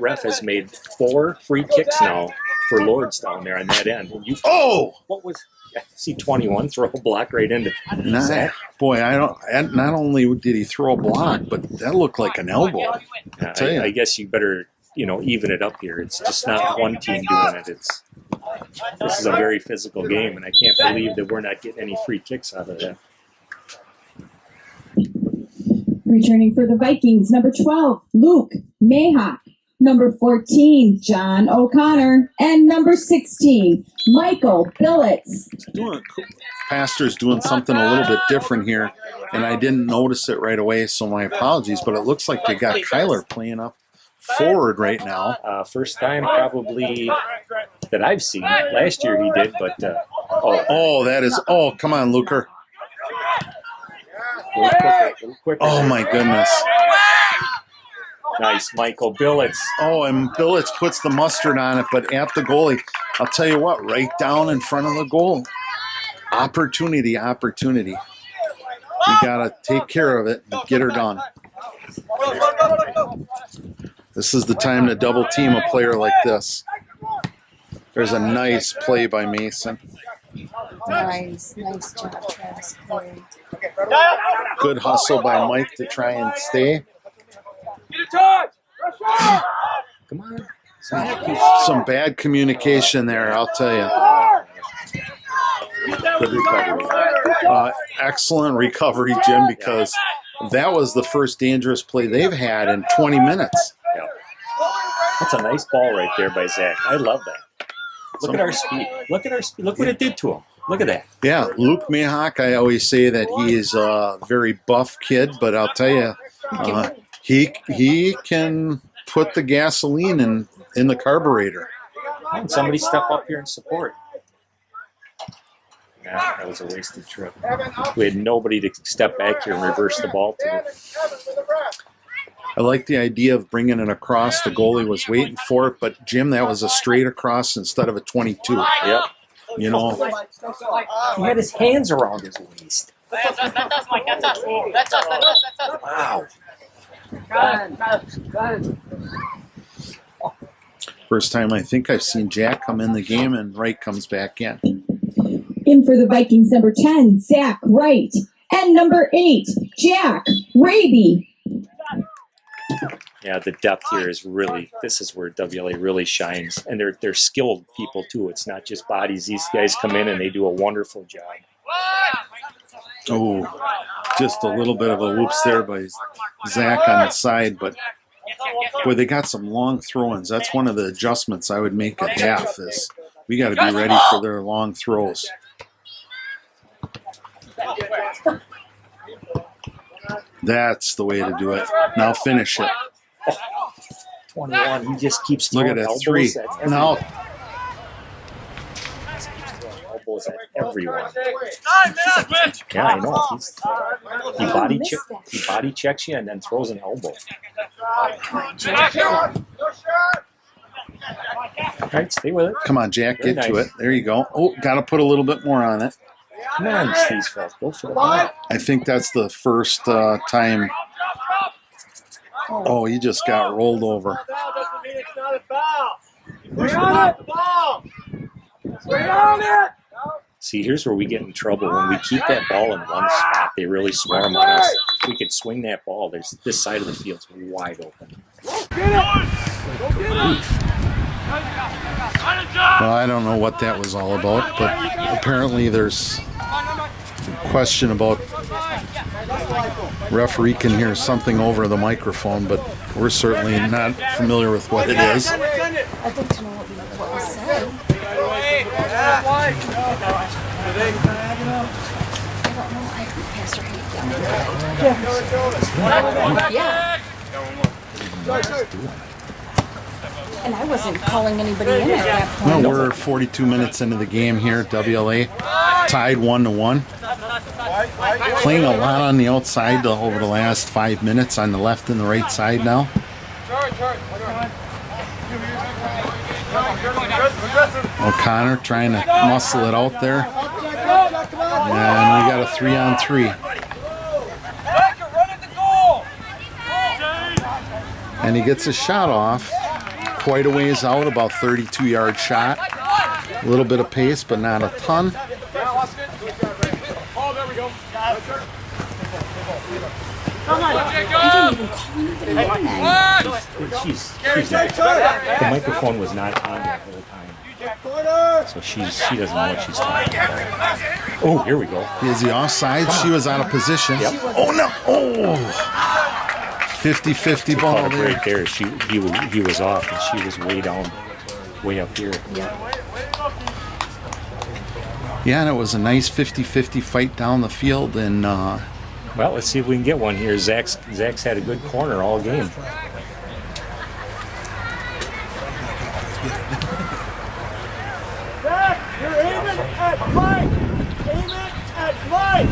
ref has made 4 free kicks now for Lourdes down there on that end. And what was? I see 21 throw a block right into that. Boy, not only did he throw a block, but that looked like an elbow. I guess you better even it up here. It's just not one team doing it. This is a very physical game, and I can't believe that we're not getting any free kicks out of that. Returning for the Vikings, number 12, Luke Mayhawk. Number 14, John O'Connor. And number 16, Michael Billets. Pastor's doing something a little bit different here, and I didn't notice it right away, so my apologies, but it looks like they got Kyler playing up forward right now. First time probably that I've seen. Last year he did, but come on, Luker. A little quicker. Oh my goodness. Nice, Michael Billets. Oh, and Billets puts the mustard on it, but at the goalie, I'll tell you what, right down in front of the goal. Opportunity. You got to take care of it and get her done. This is the time to double team a player like this. There's a nice play by Mason. Nice job, Travis. Good hustle by Mike to try and stay. Come on. Some bad communication there, I'll tell you. Good recovery. Excellent recovery, Jim, because that was the first dangerous play they've had in 20 minutes. Yeah. That's a nice ball right there by Zach. I love that. Look at our speed. Look what it did to him. Look at that. Yeah, Luke Mayhawk, I always say that he is a very buff kid, but I'll tell you, he can put the gasoline in the carburetor. And somebody step up here and support. Nah, that was a wasted trip. We had nobody to step back here and reverse the ball to. I like the idea of bringing it across. The goalie was waiting for it, but Jim, that was a straight across instead of a 22. Yep. You know, He had his hands around his waist. That's us, Mike. That's us. That's us. Wow. first time I think I've seen Jack come in the game and Wright comes back in. In for the Vikings, number 10, Zach Wright. And number 8, Jack Raby. Yeah, the depth here is really, this is where WLA really shines. And they're skilled people, too. It's not just bodies. These guys come in and they do a wonderful job. Oh, just a little bit of a whoops there by Zach on the side. But, boy, they got some long throw-ins. That's one of the adjustments I would make at half is we got to be ready for their long throws. That's the way to do it. Now finish it. 21, he just keeps Look throwing at that, elbows 3. at everyone. Now, Just keeps throwing elbows at everyone. Time, man. Yeah, I know. He body checks you and then throws an elbow. All right, stay with it. come on, Jack, Very get to nice. it. There you go. Oh, got to put a little bit more on it. Come on, these fellas. Go for the ball. I think that's the first time. Oh, he just got rolled over. Foul doesn't mean it's not a foul. Stay on it. Ball. Stay on it. See, here's where we get in trouble. When we keep that ball in one spot, they really swarm on us. If we could swing that ball, there's this side of the field's wide open. Well, I don't know what that was all about, but apparently there's a question about referee can hear something over the microphone, but we're certainly not familiar with what it is. I'd like to know what was said. I don't know. I heard Pastor Hank down. Yeah. And I wasn't calling anybody in at that point. Well, we're 42 minutes into the game here. WLA tied 1-1. Playing a lot on the outside over the last 5 minutes on the left and the right side now. O'Connor trying to muscle it out there. And we got a 3-on-3. And he gets a shot off. Quite a ways out, about 32-yard shot. A little bit of pace, but not a ton. I didn't even call anybody in then. She's not. The microphone was not on that whole time. So she doesn't know what she's talking about. Oh, here we go. Is he offside? She was out of position. Yep. Oh, no. Oh. 50-50 ball Caught it there. right there. He was off, and she was way down, way up here. Yeah, and it was a nice 50-50 fight down the field. And Well, let's see if we can get one here. Zach's had a good corner all game. You're aiming at Mike. Aim it at Mike.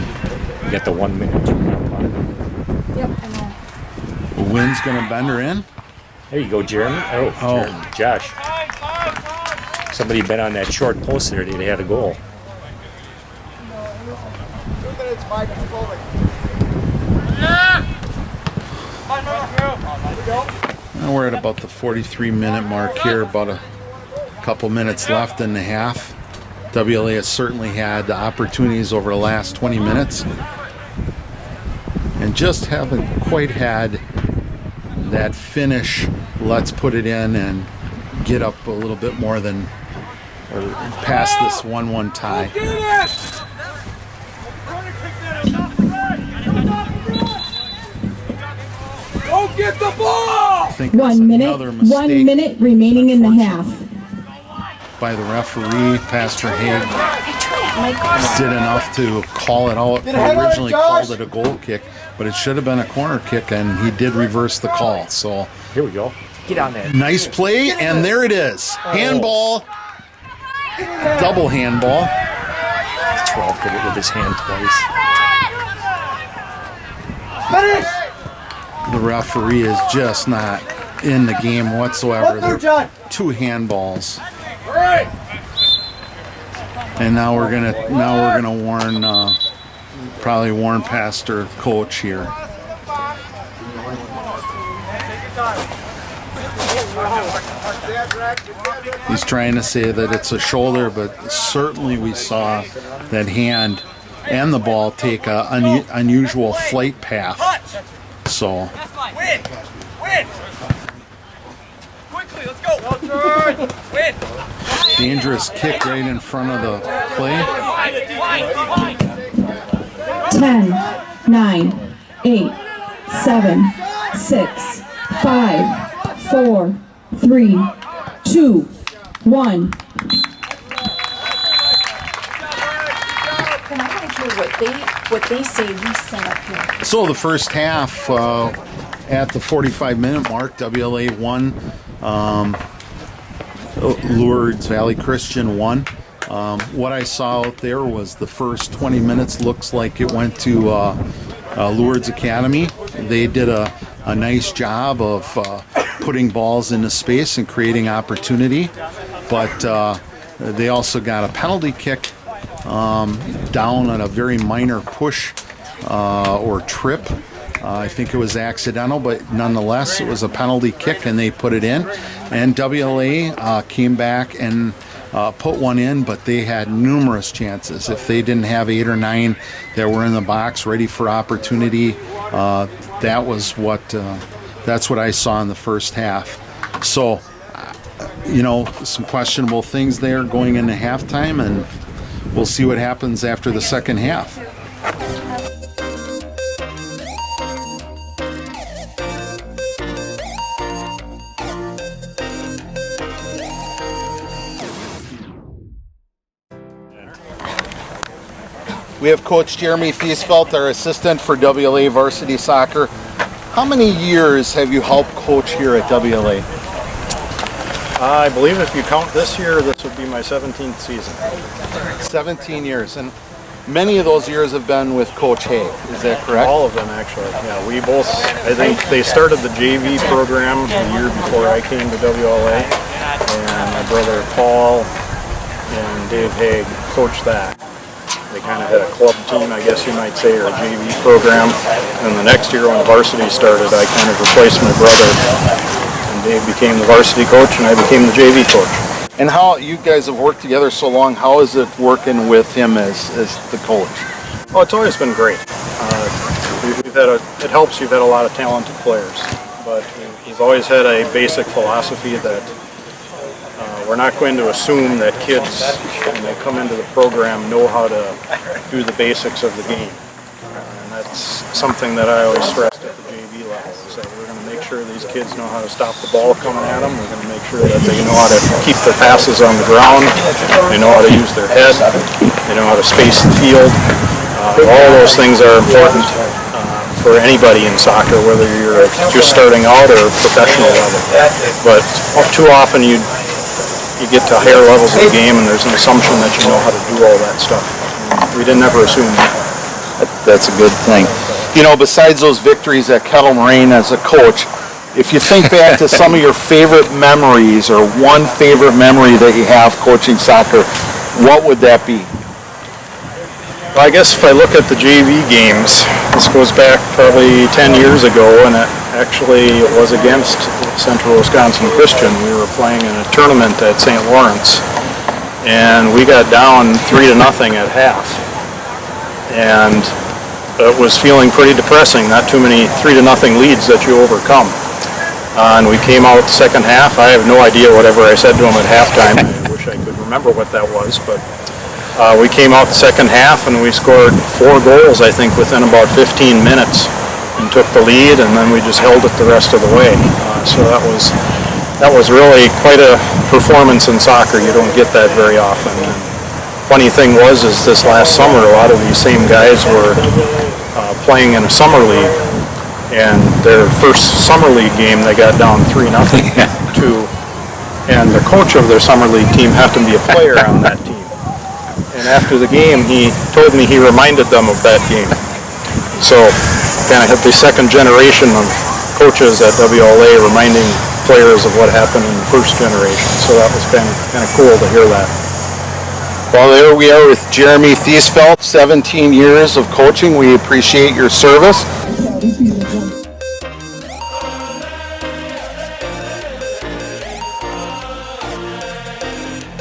We got the 1 minute. Yep, I know. the wind's going to bend her in. There you go, Jeremy. Oh. Jeremy. Josh. Somebody been on that short post there. They had a goal. 2 minutes, Mike. Keep moving. And we're at about the 43-minute mark here, about a couple minutes left in the half. WLA has certainly had opportunities over the last 20 minutes and just haven't quite had that finish, let's put it in and get up a little bit more than or past this 1-1 tie. Go get the ball! I think that's 1 minute. another mistake 1 minute remaining in the half. by the referee. Pastor Haig I tried Mike. did enough to call it out. He originally called it a goal kick, but it should have been a corner kick, and he did reverse the call. So Here we go. Get on there. Nice play, and there it is. Handball. Double handball. 12 did it with his hand twice. The referee is just not in the game whatsoever. They're 2 handballs. And now we're gonna warn, probably warn Pastor Coach here. He's trying to say that it's a shoulder, but certainly we saw that hand and the ball take a unusual flight path. So. Win! Quickly, let's go! Win! Dangerous kick right in front of the play. 10, 9, 8, 7, 6, 5, 4, 3, 2, 1. And I want to hear what they say we set up here. So the first half, at the 45-minute mark, WLA won. Lourdes Valley Christian won. What I saw out there was the first 20 minutes looks like it went to Lourdes Academy. They did a nice job of putting balls into space and creating opportunity, but they also got a penalty kick down on a very minor push or trip. I think it was accidental, but nonetheless, it was a penalty kick, and they put it in. And WLA came back and put one in, but they had numerous chances. If they didn't have 8 or 9 that were in the box ready for opportunity, that's what I saw in the first half. So, some questionable things there going into halftime, and we'll see what happens after the second half. We have Coach Jeremy Thiesfeld, our assistant for WLA Varsity Soccer. How many years have you helped coach here at WLA? I believe if you count this year, this would be my 17th season. 17 years, and many of those years have been with Coach Hay, is that correct? All of them, actually. Yeah, we both, I think they started the JV program the year before I came to WLA, and my brother Paul and Dave Haig coached that. They kind of had a club team, I guess you might say, or a JV program. And the next year when varsity started, I kind of replaced my brother. And Dave became the varsity coach, and I became the JV coach. And how you guys have worked together so long, how is it working with him as the coach? Oh, it's always been great. It helps you've had a lot of talented players. But he's always had a basic philosophy that we're not going to assume that kids, when they come into the program, know how to do the basics of the game. And that's something that I always stressed at the JV level. So we're going to make sure these kids know how to stop the ball coming at them. We're going to make sure that they know how to keep their passes on the ground. They know how to use their head. They know how to space the field. All those things are important for anybody in soccer, whether you're just starting out or professional level. But too often you get to higher levels of the game and there's an assumption that you know how to do all that stuff. We didn't ever assume that. That's a good thing. Besides those victories at Kettle Moraine as a coach, if you think back to some of your favorite memories or one favorite memory that you have coaching soccer, what would that be? Well, I guess if I look at the JV games, this goes back probably 10 years ago, and it was against Central Wisconsin Christian. We were playing in a tournament at St. Lawrence, and we got down 3-0 at half. And it was feeling pretty depressing, not too many 3-0 leads that you overcome. And we came out the second half. I have no idea whatever I said to him at halftime. I wish I could remember what that was, but we came out the second half and we scored 4 goals, I think, within about 15 minutes and took the lead, and then we just held it the rest of the way. So that was really quite a performance in soccer. You don't get that very often. And funny thing was this last summer, a lot of these same guys were playing in a summer league, And their first summer league game, they got down 3-0 to, and the coach of their summer league team happened to be a player on that team. And after the game, he told me he reminded them of that game. So kind of have the second generation of coaches at WLA reminding players of what happened in the first generation. So that was kind of cool to hear that. Well, there we are with Jeremy Thiesfeld, 17 years of coaching. We appreciate your service.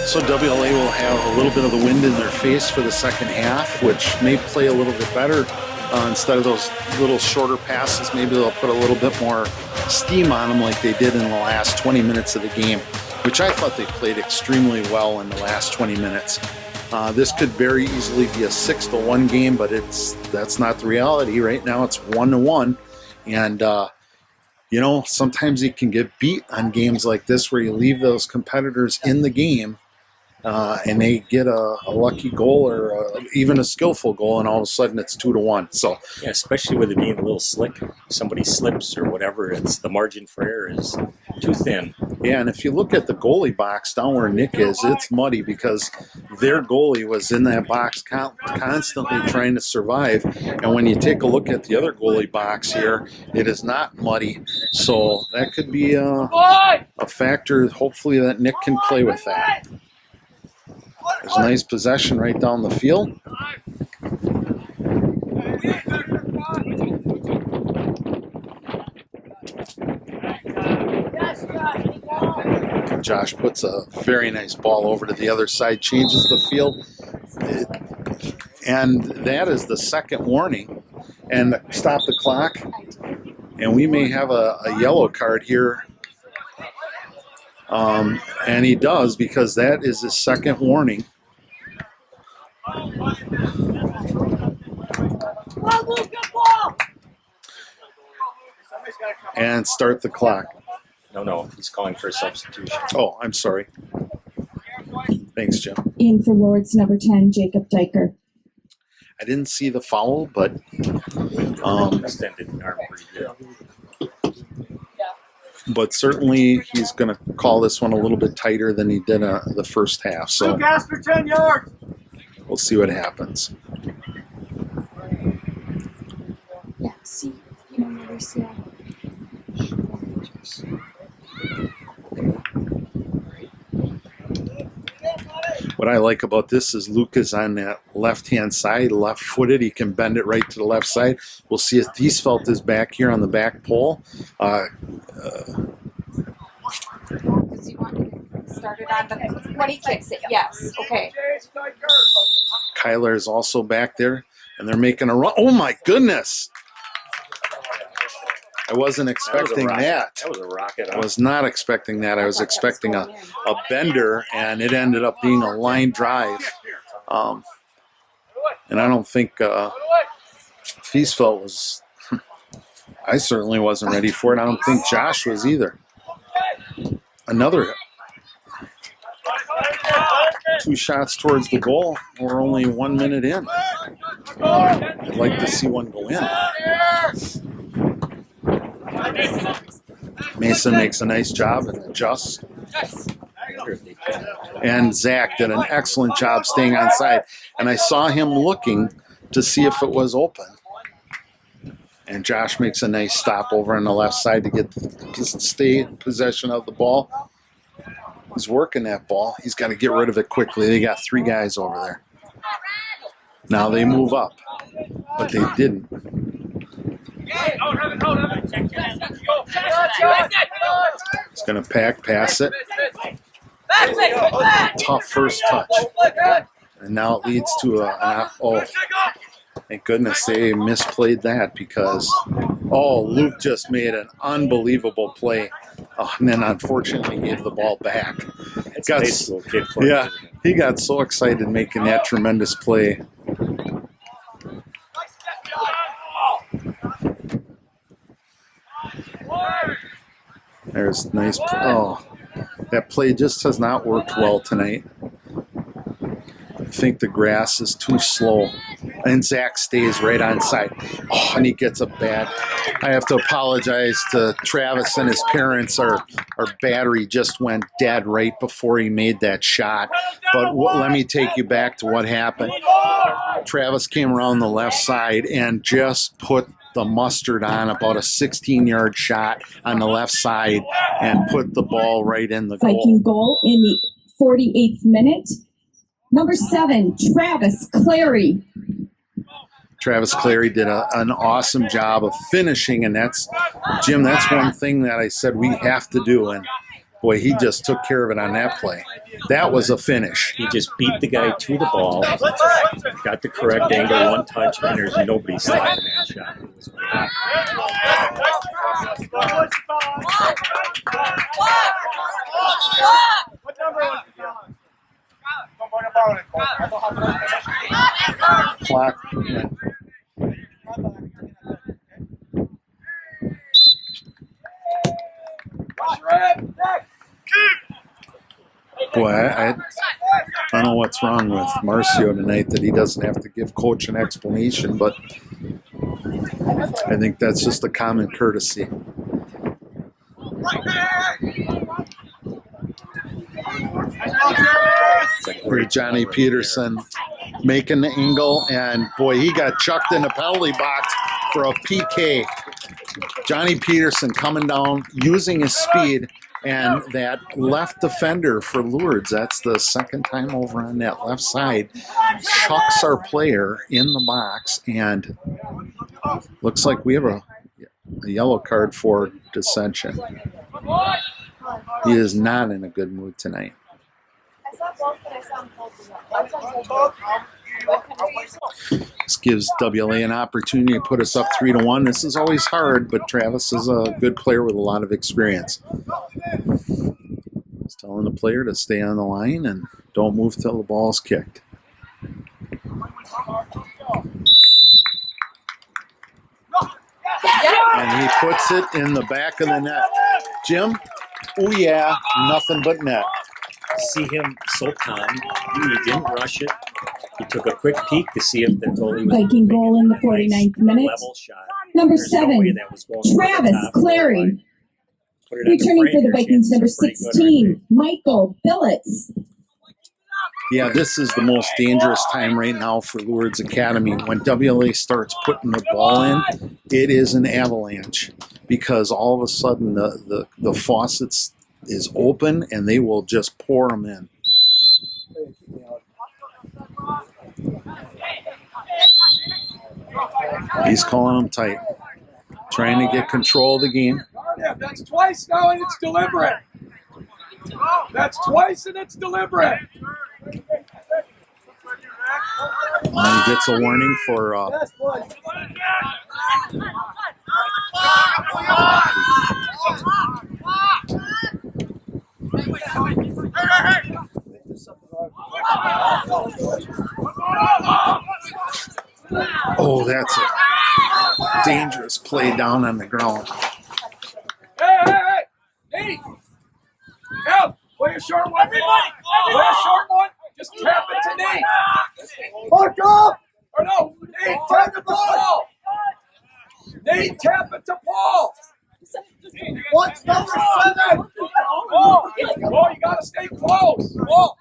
So WLA will have a little bit of the wind in their face for the second half, which may play a little bit better. Instead of those little shorter passes, maybe they'll put a little bit more steam on them like they did in the last 20 minutes of the game, which I thought they played extremely well in the last 20 minutes. This could very easily be a 6-1 game, but that's not the reality. Right now it's 1-1. And, you know, sometimes you can get beat on games like this where you leave those competitors in the game and they get a lucky goal or even a skillful goal, and all of a sudden it's 2-1. So yeah, especially with it being a little slick, somebody slips or whatever, it's the margin for error is too thin. yeah, and if you look at the goalie box down where Nick is, it's muddy because their goalie was in that box constantly trying to survive. And when you take a look at the other goalie box here, it is not muddy. So that could be a factor, hopefully, that Nick can play with that. There's a nice possession right down the field. Josh puts a very nice ball over to the other side, changes the field. And that is the second warning. And stop the clock. And we may have a yellow card here. And he does, because that is his second warning. And start the clock. No, he's calling for a substitution. Oh, I'm sorry. Thanks, Jim. In for Lourdes, number 10, Jacob Diker. I didn't see the foul, but Extended arm pretty good. but certainly he's going to call this one a little bit tighter than he did the first half. So Gas for 10 yards. we'll see what happens. Yeah, see, you know where we see all. What I like about this is Luke is on that left-hand side, left-footed. He can bend it right to the left side. We'll see if Thiesfeld is back here on the back pole. Does he want to start it on the when he kicks it? Yes. Okay. Kyler is also back there, and they're making a run. Oh, my goodness. I wasn't expecting that. That was a rocket. I was not expecting that. I was expecting a bender, and it ended up being a line drive. And I don't think Thiesfeld was – I certainly wasn't ready for it. I don't think Josh was either. Another 2 shots towards the goal. We're only 1 minute in. I'd like to see one go in. Mason makes a nice job and adjusts. And Zach did an excellent job staying on side. And I saw him looking to see if it was open. And Josh makes a nice stop over on the left side to stay in possession of the ball. He's working that ball. He's got to get rid of it quickly. They got 3 guys over there. Now they move up, but they didn't. He's going to pass it. Tough first touch. And now it leads to oh, thank goodness they misplayed that because, Luke just made an unbelievable play. And then unfortunately gave the ball back. It's a nice little kid for him. He got so excited making that tremendous play. There's nice. That play just has not worked well tonight. I think the grass is too slow. And Zach stays right on side. Oh, and he gets a bad. I have to apologize to Travis and his parents. Our battery just went dead right before he made that shot. But let me take you back to what happened. Travis came around the left side and just put the mustard on about a 16-yard shot on the left side and put the ball right in the goal. Viking goal in the 48th minute. Number 7, Travis Clary. Travis Clary did an awesome job of finishing, and that's, Jim, that's one thing that I said we have to do, and boy, he just took care of it on that play. That was a finish. He just beat the guy to the ball, got the correct angle, one touch, and there's nobody stopping that shot. It was What number was it? Clock. Boy, I don't know what's wrong with Marcio tonight that he doesn't have to give coach an explanation, but I think that's just a common courtesy. Great Johnny Peterson making the angle, and boy, he got chucked in the penalty box for a PK. Johnny Peterson coming down, using his speed, and that left defender for Lourdes, that's the second time over on that left side, chucks our player in the box, and looks like we have a yellow card for dissension. He is not in a good mood tonight. This gives WLA an opportunity to put us up 3-1. This is always hard, but Travis is a good player with a lot of experience. He's telling the player to stay on the line and don't move till the ball's kicked. And he puts it in the back of the net. Jim? Oh yeah, nothing but net. See him so calm. He didn't rush it. He took a quick peek to see if the goalie was Viking goal in the 49th minute. level shot. Number There's no 7, way that was going over the Travis top of the Clary. line. Put it on the Returning for frame, the your Vikings, chances number are pretty good 16, Michael Billets. Yeah, this is the most dangerous time right now for Lourdes Academy. When WLA starts putting the ball in, it is an avalanche because all of a sudden the faucets is open and they will just pour them in. He's calling them tight, trying to get control of the game. Yeah, that's twice now and it's deliberate. That's twice and it's deliberate. And gets a warning for oh, that's a dangerous play down on the ground. Hey! Hey! Help! Play a short one. Play a short one. Just tap it to Nate. Fuck off! Or no, Nate, tap it to Paul. Nate, tap it to Paul. What's number 7? Oh, you gotta stay close. Oh.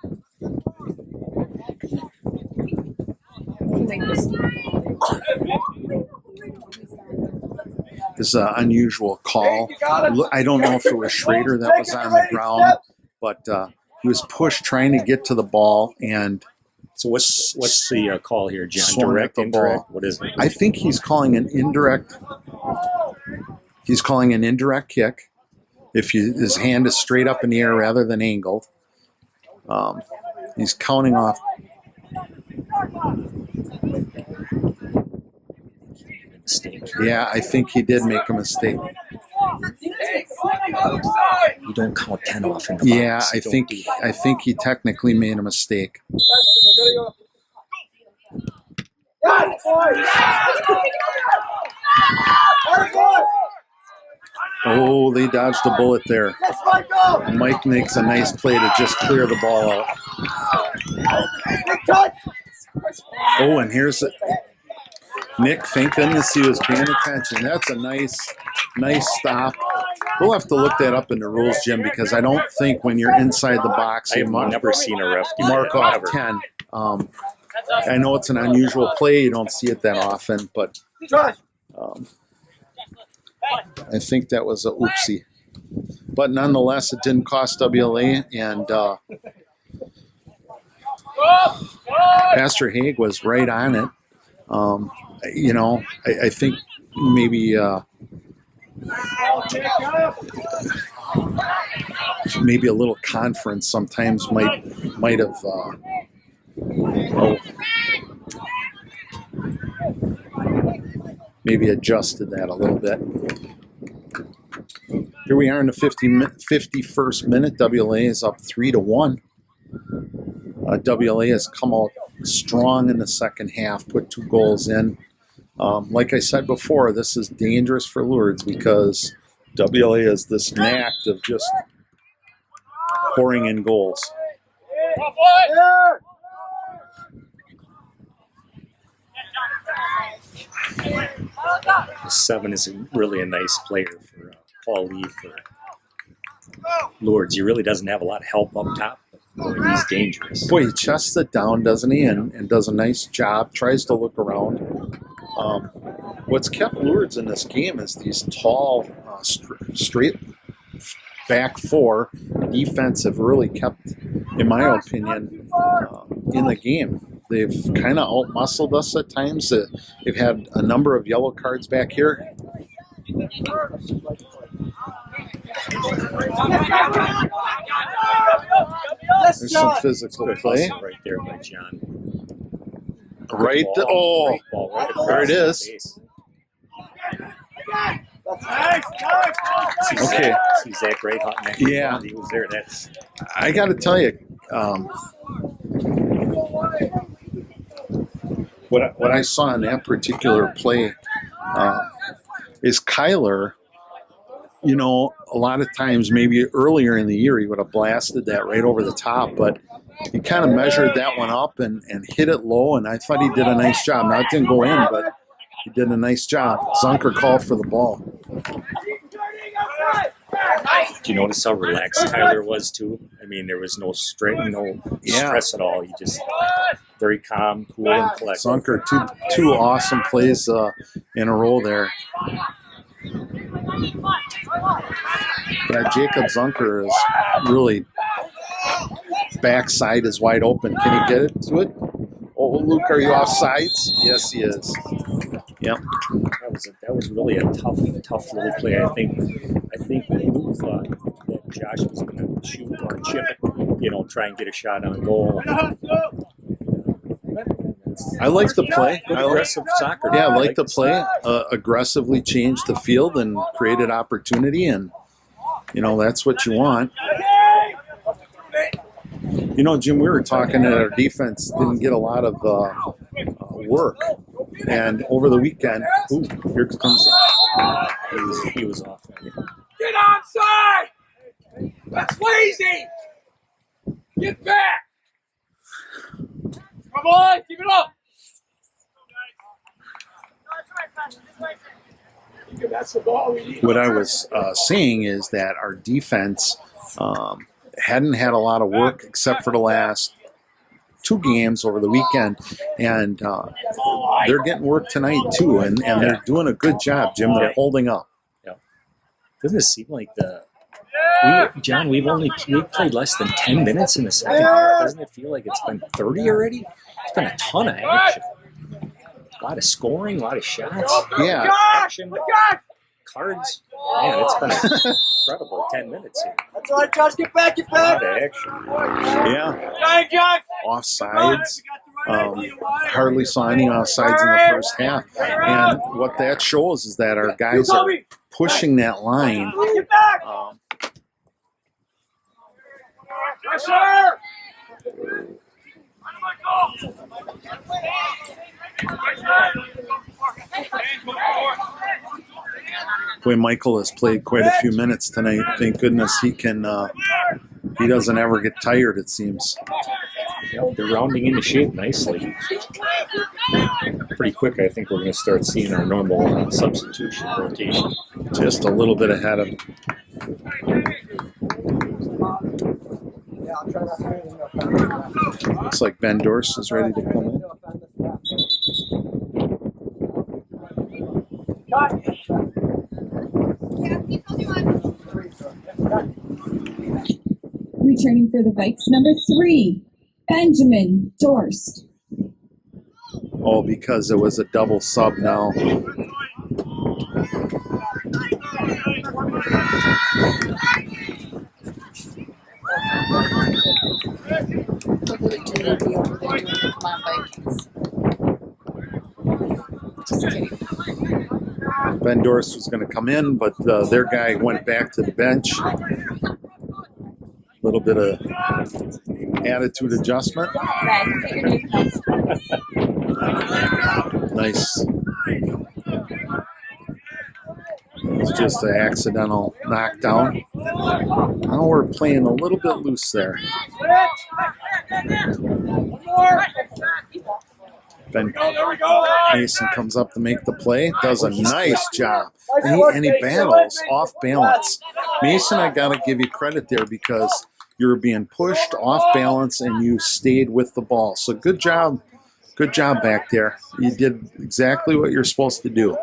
This is an unusual call. I don't know if it was Schrader that was on the ground, but he was pushed trying to get to the ball and So what's the call here, John? swung at Direct, the indirect? ball. What is it? I think he's calling an indirect. He's calling an indirect kick. If his hand is straight up in the air rather than angled, he's counting off. Mistake. Yeah, I think he did make a mistake. You don't count 10 off in the Yeah, box. I think he technically made a mistake. Oh, they dodged a bullet there. And Mike makes a nice play to just clear the ball out. Oh, and here's it. Nick, thank goodness he was paying attention. That's a nice stop. We'll have to look that up in the rules, Jim, because I don't think when you're inside the box, I've never seen a ref do mark that, off never. 10. I know it's an unusual play. You don't see it that often, but I think that was a oopsie. But nonetheless, it didn't cost WLA, and Pastor Haig was right on it. I think maybe maybe a little conference sometimes might have maybe adjusted that a little bit. Here we are in the 51st minute. WLA is up 3-1. WLA has come out strong in the second half, put 2 goals in. Like I said before, this is dangerous for Lourdes because WLA has this knack of just pouring in goals. 7 is really a nice player for Paul Lee for Lourdes. He really doesn't have a lot of help up top, but he's dangerous. Boy, he chests it down, doesn't he? And does a nice job, tries to look around. What's kept Lourdes in this game is these tall, straight back 4 defense have really kept, in my opinion, in the game. They've kind of out-muscled us at times. They've had a number of yellow cards back here. There's some physical play. Right there by John. Right, Great ball right there it is. the face. Okay. See Zach Ray hunting that. Yeah. He was there. That's I got to tell you, what I saw in that particular play is Kyler, a lot of times maybe earlier in the year he would have blasted that right over the top, but he kind of measured that one up and hit it low, and I thought he did a nice job. Now, it didn't go in, but he did a nice job. Zunker called for the ball. Do you notice how relaxed Kyler was too? I mean, there was no stress at all. He just very calm, cool, and collected. Zunker, two awesome plays in a row there. Yeah, Jacob Zunker is really backside is wide open. Can he get it to it? Oh, Luke, are you offsides? Yes, he is. Yep. That was really a tough little play. I think Luke thought that Josh was going to shoot or chip it, try and get a shot on goal. I like the play. Good aggressive soccer. Yeah, I like the play. Aggressively changed the field and created opportunity, and that's what you want. Jim, we were talking that our defense didn't get a lot of work, and over the weekend, here comes he was off. Get onside! That's lazy! Get back! Come on, keep it up! That's the ball we need. What I was saying is that our defense hadn't had a lot of work except for the last 2 games over the weekend, and they're getting work tonight too, and they're doing a good job, Jim. They're holding up. Yeah. Doesn't it seem like we've played less than 10 minutes in the second half? Doesn't it feel like it's been 30 already? It's been a ton of action. A lot of scoring, a lot of shots. Yeah. Action. Cards. Man, it's been an incredible 10 minutes here. That's all right, Josh. Get back. A lot of action. Yeah. Offsides. Hardly saw any offsides in the first half. And what that shows is that our guys are pushing that line. Get back! Pressure! Boy, Michael has played quite a few minutes tonight. Thank goodness he doesn't ever get tired, it seems. Yep, they're rounding into shape nicely. Pretty pretty quick, I think we're going to start seeing our normal substitution rotation. Just a little bit ahead of. Looks like Ben Dorst is ready to come in. Returning for the Vikes, number 3, Benjamin Dorst. Oh, because it was a double sub now. Ben Dorst was going to come in, but their guy went back to the bench. A little bit of attitude adjustment. Nice. It's just an accidental knockdown. Now we're playing a little bit loose there. Ben Mason comes up to make the play, does a nice job, and he battles off balance. Mason, I got to give you credit there because you were being pushed off balance and you stayed with the ball. So good job back there. You did exactly what you're supposed to do,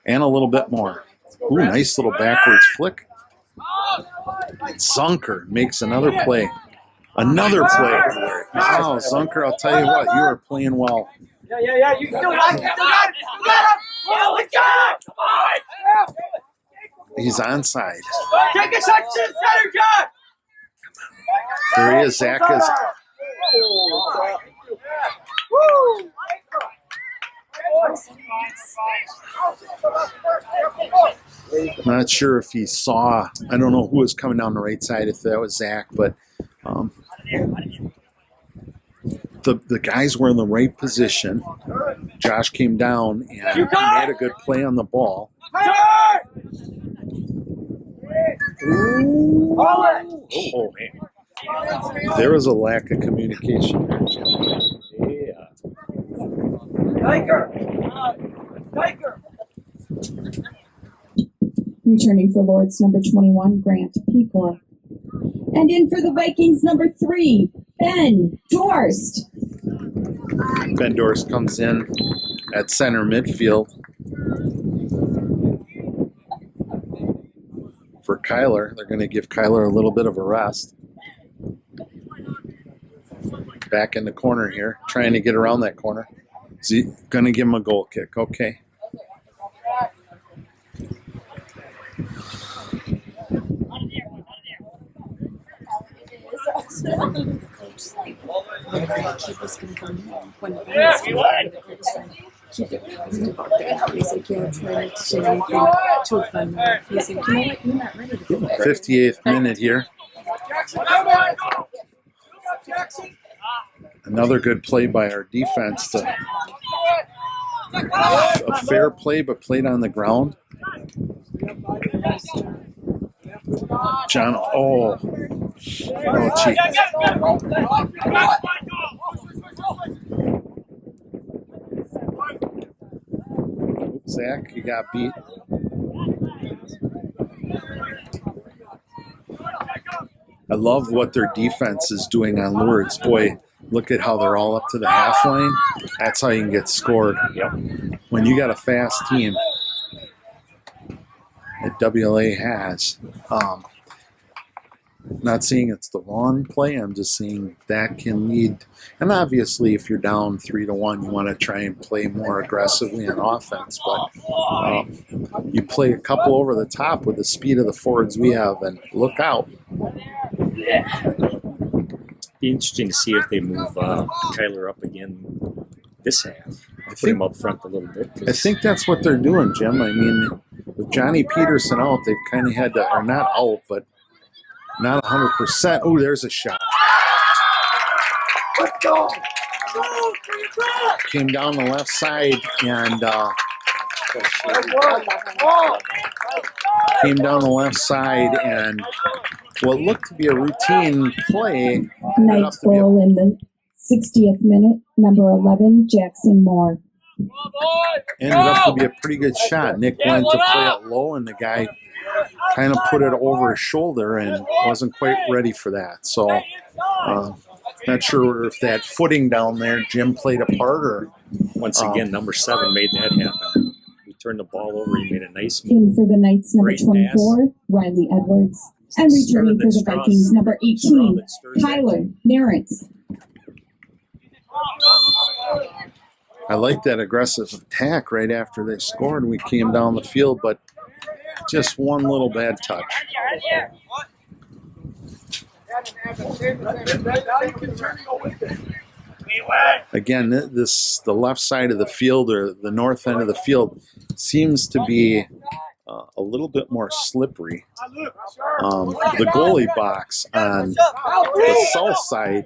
and a little bit more. Ooh, nice little backwards flick. Zunker makes another play. Another play. Wow, Zunker, I'll tell you what, you are playing well. Yeah. You still got it. You got him. Oh, my God. Come on. He's onside. Take a shot to the center, John. There he is. Zach is. Woo. Not sure if he saw. I don't know who was coming down the right side, if that was Zach, but the guys were in the right position. Josh came down and made a good play on the ball. Ooh. Oh, man. There was a lack of communication there, Jim. Yeah. Tiger. Returning for Lourdes, number 21, Grant Pecor. And in for the Vikings, number 3, Ben Dorst. Ben Dorst comes in at center midfield for Kyler. They're going to give Kyler a little bit of a rest. Back in the corner here, trying to get around that corner. Is he going to give him a goal kick? Okay. Keep it positive out there. He's like, yeah, try not to say anything too funny. He's like, you know what, you're not ready to go there. 58th minute here. Another good play by our defense. A fair play, but played on the ground. John, oh, gee. Zach, you got beat. I love what their defense is doing on Lourdes. Boy, look at how they're all up to the half line. That's how you can get scored. Yep. When you got a fast team that WLA has, not saying it's the wrong play, I'm just saying that can lead. And obviously, if you're down 3-1, you want to try and play more aggressively on offense. But you play a couple over the top with the speed of the forwards we have, and look out. Be interesting to see if they move Kyler up again this half. Put him up front a little bit. I think that's what they're doing, Jim. I mean, with Johnny Peterson out, they've kind of had to, or not out, but not 100%. Oh, there's a shot. Let's go. Came down the left side and what looked to be a routine play. Knight's goal in the 60th minute, number 11, Jackson Moore. ended up to be a pretty good shot. Nick went to play it low, and the guy kind of put it over his shoulder and wasn't quite ready for that. So not sure if that footing down there, Jim, played a part or... Once again, number 7 made that happen. He turned the ball over. He made a nice move. In for the Knights, number Great 24, Riley Edwards. And returning for the Vikings, number 18, Tyler Narrance. I like that aggressive attack right after they scored. We came down the field, but just one little bad touch. Again, the left side of the field, or the north end of the field, seems to be a little bit more slippery. The goalie box on the south side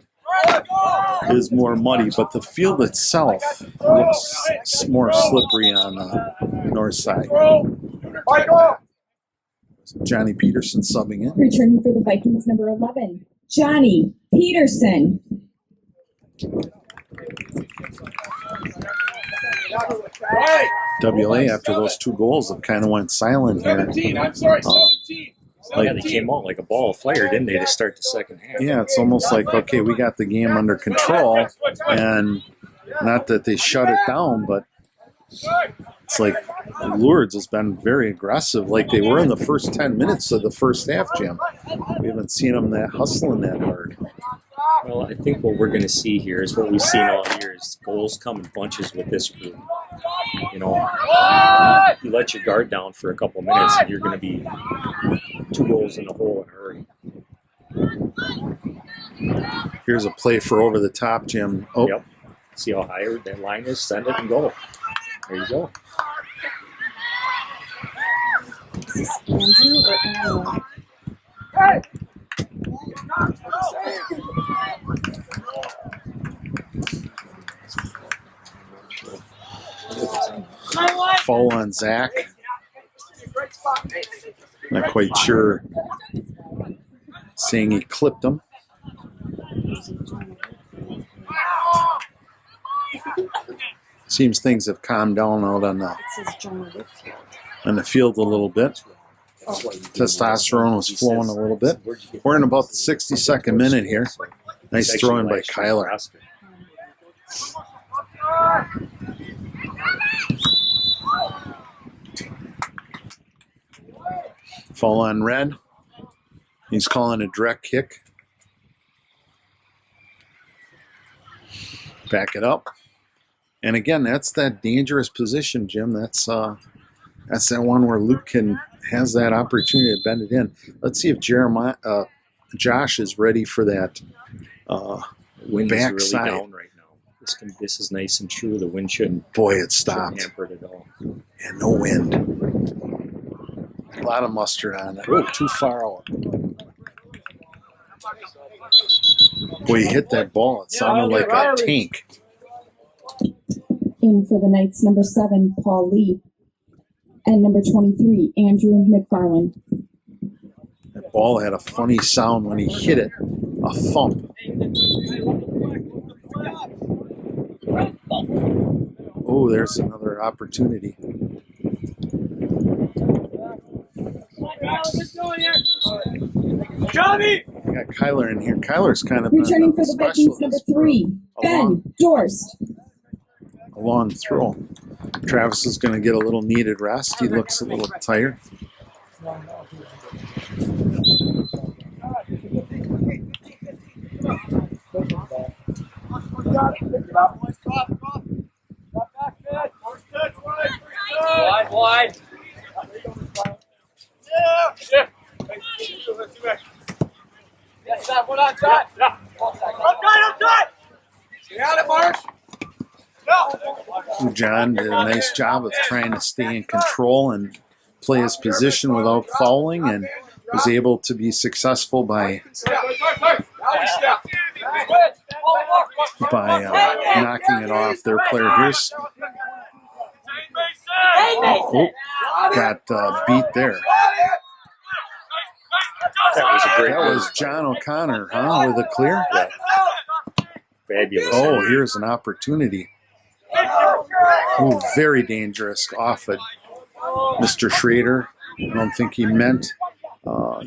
is more muddy, but the field itself looks more slippery on the north side. Johnny Peterson subbing in. Returning for the Vikings, number 11, Johnny Peterson. WLA, after those 2 goals, have kind of went silent here. 17, I'm sorry, 17. Yeah, they came out like a ball of fire, didn't they, to start the second half? Yeah, it's almost like, okay, we got the game under control, and not that they shut it down, but it's like Lourdes has been very aggressive, like they were in the first 10 minutes of the first half, Jim. We haven't seen them that hustling that hard. Well, I think what we're going to see here is what we've seen all year is goals come in bunches with this group. You know, you let your guard down for a couple minutes and you're going to be 2 goals in the hole in a hurry. Here's a play for over the top, Jim. Oh, Yep. See how high that line is? Send it and go. There you go. Is this Andrew or Anna? Hey! foul on Zach. Not quite sure. Saying he clipped him. Seems things have calmed down out on the field a little bit. Testosterone was flowing a little bit. We're in about the 62nd minute here. Nice throw in by Kyler. Foul on Red. He's calling a direct kick. Back it up. And again, that's that dangerous position, Jim. That's that one where Luke has that opportunity to bend it in. Let's see if Josh is ready for that Wind backside. is really down right now. This is nice and true. The wind shouldn't. Boy, it stopped. Hamper it at all. And no wind. A lot of mustard on it. Oh, too far out. Boy, you hit that ball. It sounded like a tank. In for the Knights, number 7, Paul Lee. And number 23, Andrew McFarland. That ball had a funny sound when he hit it. A thump. Oh, there's another opportunity. Johnny! We got Kyler in here. Kyler's kind of Returning for the Vikings, number 3, Ben Dorst. A long throw. Travis is going to get a little needed rest. He looks a little tired. Wide. Yeah. Yes, sir. One on shot. Yeah. Outside. Stay out of Marsh. John did a nice job of trying to stay in control and play his position without fouling, and was able to be successful by knocking it off their player. Here's got beat there. That was John O'Connor, with a clear. Fabulous. Oh, here's an opportunity. Ooh, very dangerous off it. Mr. Schrader, I don't think he meant,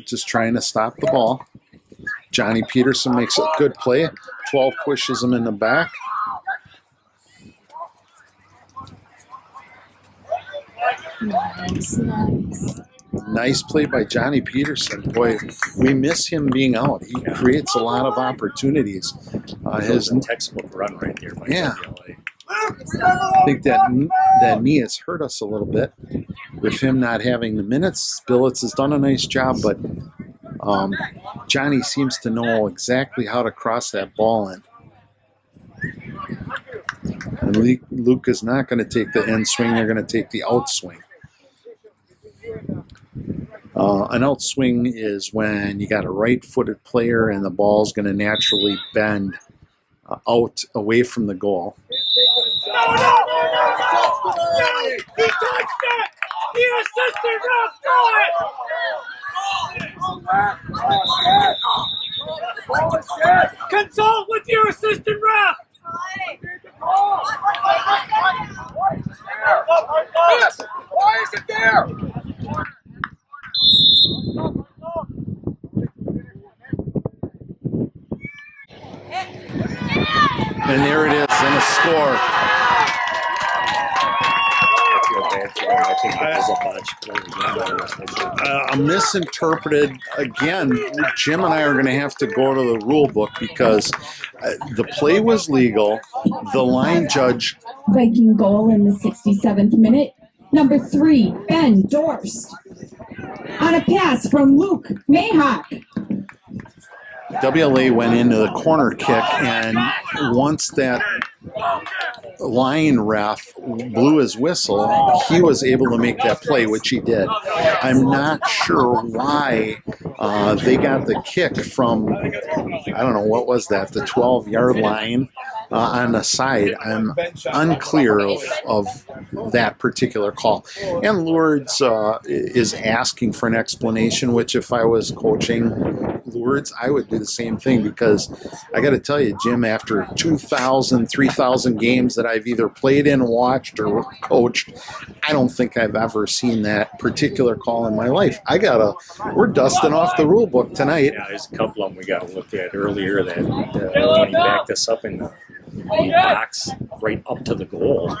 just trying to stop the ball. Johnny Peterson makes a good play. 12 pushes him in the back. Nice play by Johnny Peterson. Boy, we miss him being out. He creates a lot of opportunities. His textbook run right there by WLA. I think that knee has hurt us a little bit with him not having the minutes. Billets has done a nice job, but Johnny seems to know exactly how to cross that ball in. And Luke is not going to take the in swing. They're going to take the out swing. An outswing is when you got a right-footed player and the ball's going to naturally bend out away from the goal. No! You touched it! The assistant ref saw it! Consult with your assistant ref! Why is it there? And there it is, and a score. I think that was a botch. Misinterpreted. Again, Jim and I are going to have to go to the rule book because the play was legal. The line judge. Viking goal in the 67th minute. Number 3, Ben Dorst. On a pass from Luke Mayhawk. WLA went into the corner kick, and once that line ref blew his whistle, he was able to make that play, which he did. I'm not sure why they got the kick from, I don't know, what was that, the 12-yard line on the side. I'm unclear of that particular call. And Lourdes is asking for an explanation, which if I was coaching Lourdes, I would do the same thing, because I got to tell you, Jim, after 2,000, 3,000 games that I've either played in, watched, or coached, I don't think I've ever seen that particular call in my life. We're dusting off the rule book tonight. Yeah, there's a couple of them we got to look at earlier that when he backed us up in the box right up to the goal.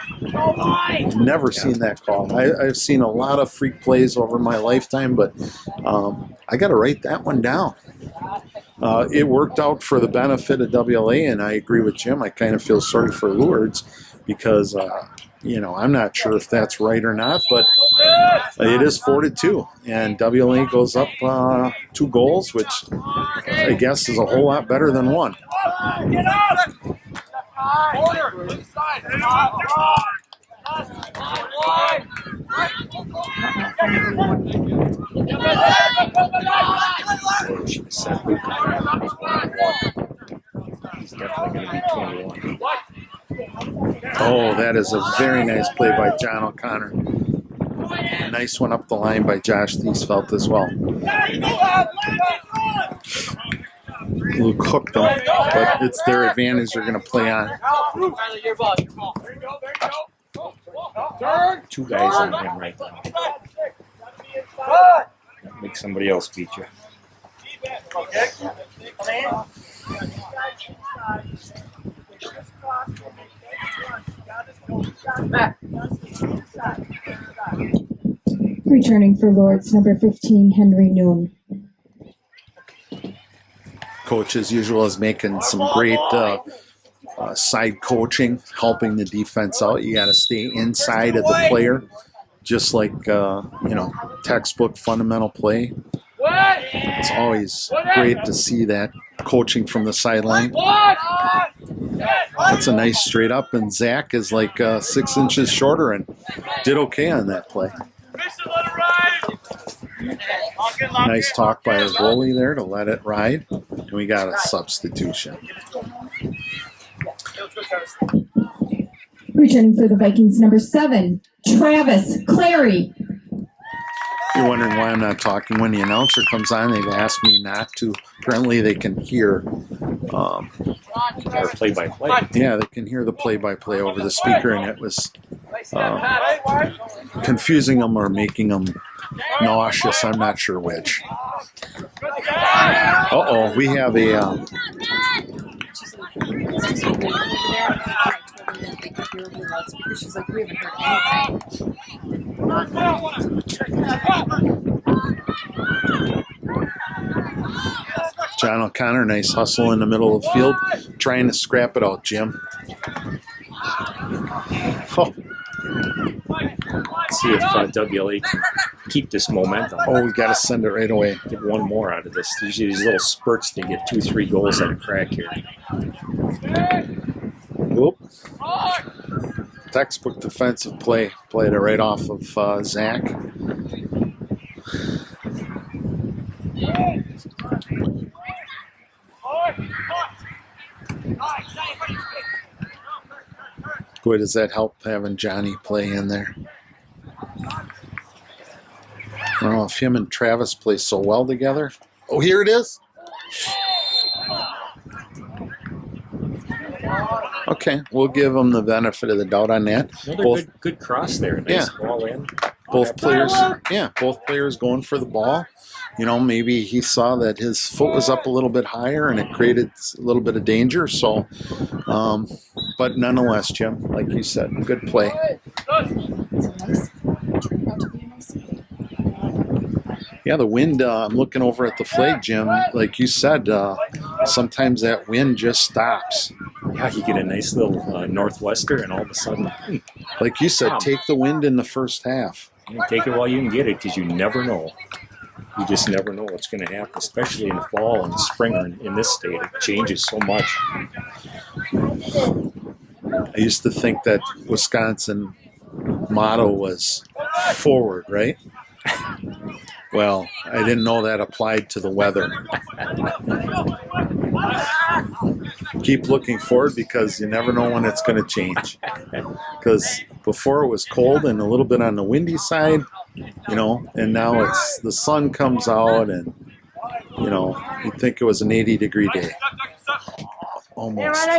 Never seen that call. I've seen a lot of freak plays over my lifetime, but I got to write that one down. It worked out for the benefit of WLA, and I agree with Jim. I kind of feel sorry for Lourdes because, I'm not sure if that's right or not, but it is 4-2, and WLA goes up 2 goals, which I guess is a whole lot better than 1. Get up! He's definitely going to be 21. Oh, that is a very nice play by John O'Connor. A nice one up the line by Josh Thiesfeld as well. Luke hooked them, but it's their advantage they're going to play on. 2 guys on him right now. Make somebody else beat you. Returning for Lourdes, number 15, Henry Noon. Coach, as usual, is making some great side coaching, helping the defense out. You got to stay inside of the player, just like, textbook fundamental play. It's always great to see that coaching from the sideline. That's a nice straight up, and Zach is like 6 inches shorter and did okay on that play. Nice talk by our goalie there to let it ride, and we got a substitution. Returning for the Vikings, number 7, Travis Clary. You're wondering why I'm not talking when the announcer comes on. They've asked me not to. Apparently they can hear Our play-by-play. yeah, they can hear the play-by-play over the speaker, and it was confusing them or making them nauseous. I'm not sure which. Uh-oh, we have a... She's like, we haven't heard anything. John O'Connor, nice hustle in the middle of the field, trying to scrap it out, Jim. Oh. Let's see if WLA can keep this momentum. Oh, we got to send it right away. Get one more out of this. Usually these little spurts, they get 2-3 goals at a crack here. Whoop. Textbook defensive play. Played it right off of Zach. Boy, does that help having Johnny play in there. I don't know if him and Travis play so well together. Oh, here it is. Okay, we'll give them the benefit of the doubt on that. Another good cross there. Nice ball in. Both players going for the ball. You know, maybe he saw that his foot was up a little bit higher and it created a little bit of danger. So, but nonetheless, Jim, like you said, good play. Yeah, the wind, I'm looking over at the flag, Jim. Like you said, sometimes that wind just stops. Yeah, you get a nice little northwester and all of a sudden... Like you said, take the wind in the first half. Take it while you can get it because you never know. You just never know what's going to happen, especially in the fall and the spring in this state. It changes so much. I used to think that Wisconsin motto was forward, right? Well, I didn't know that applied to the weather. Keep looking forward because you never know when it's going to change. Because before it was cold and a little bit on the windy side, you know, and now it's the sun comes out and, you know, you'd think it was an 80-degree day. Almost.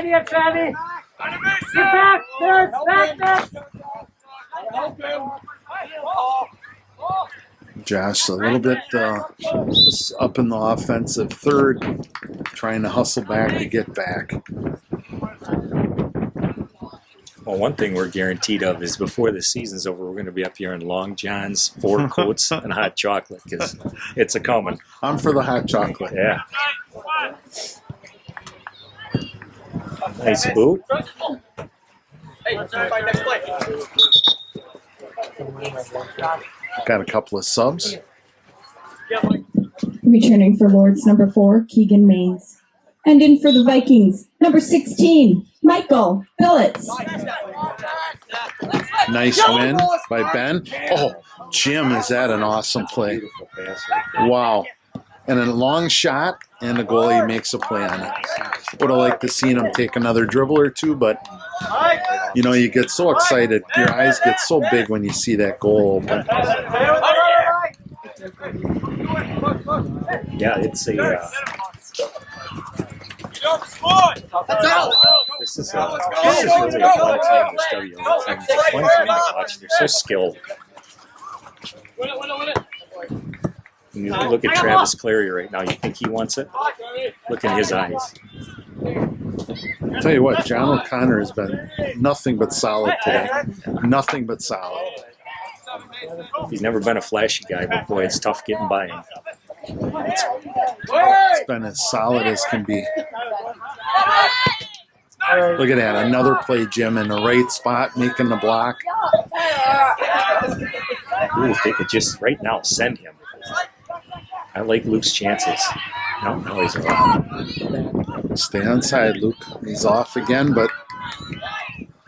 Josh, a little bit was up in the offensive third, trying to hustle back to get back. Well, one thing we're guaranteed of is before the season's over, we're going to be up here in long johns, 4 coats, and hot chocolate because it's a coming. I'm for the hot chocolate. Yeah. Nice boot. Got a couple of subs. Returning for Lourdes, number 4, Keegan Maines. And in for the Vikings, number 16, Michael Billets. Nice win by Ben. Oh, Jim, is that an awesome play? Wow. And a long shot, and the goalie makes a play on it. Would have liked to seen him take another dribble or two, but, you know, you get so excited. Your eyes get so big when you see that goal open. Yeah, it's a... This is really a fun team, this WLA team. It's a fun team to watch. They're so skilled. You look at Travis Clary right now. You think he wants it? Look in his eyes. I'll tell you what, John O'Connor has been nothing but solid today. Nothing but solid. He's never been a flashy guy, but boy, it's tough getting by him. It's been as solid as can be. Look at that, another play, Jim, in the right spot, making the block. Ooh, if they could just right now send him. I like Luke's chances. No, he's off. Stay on side, Luke. He's off again, but...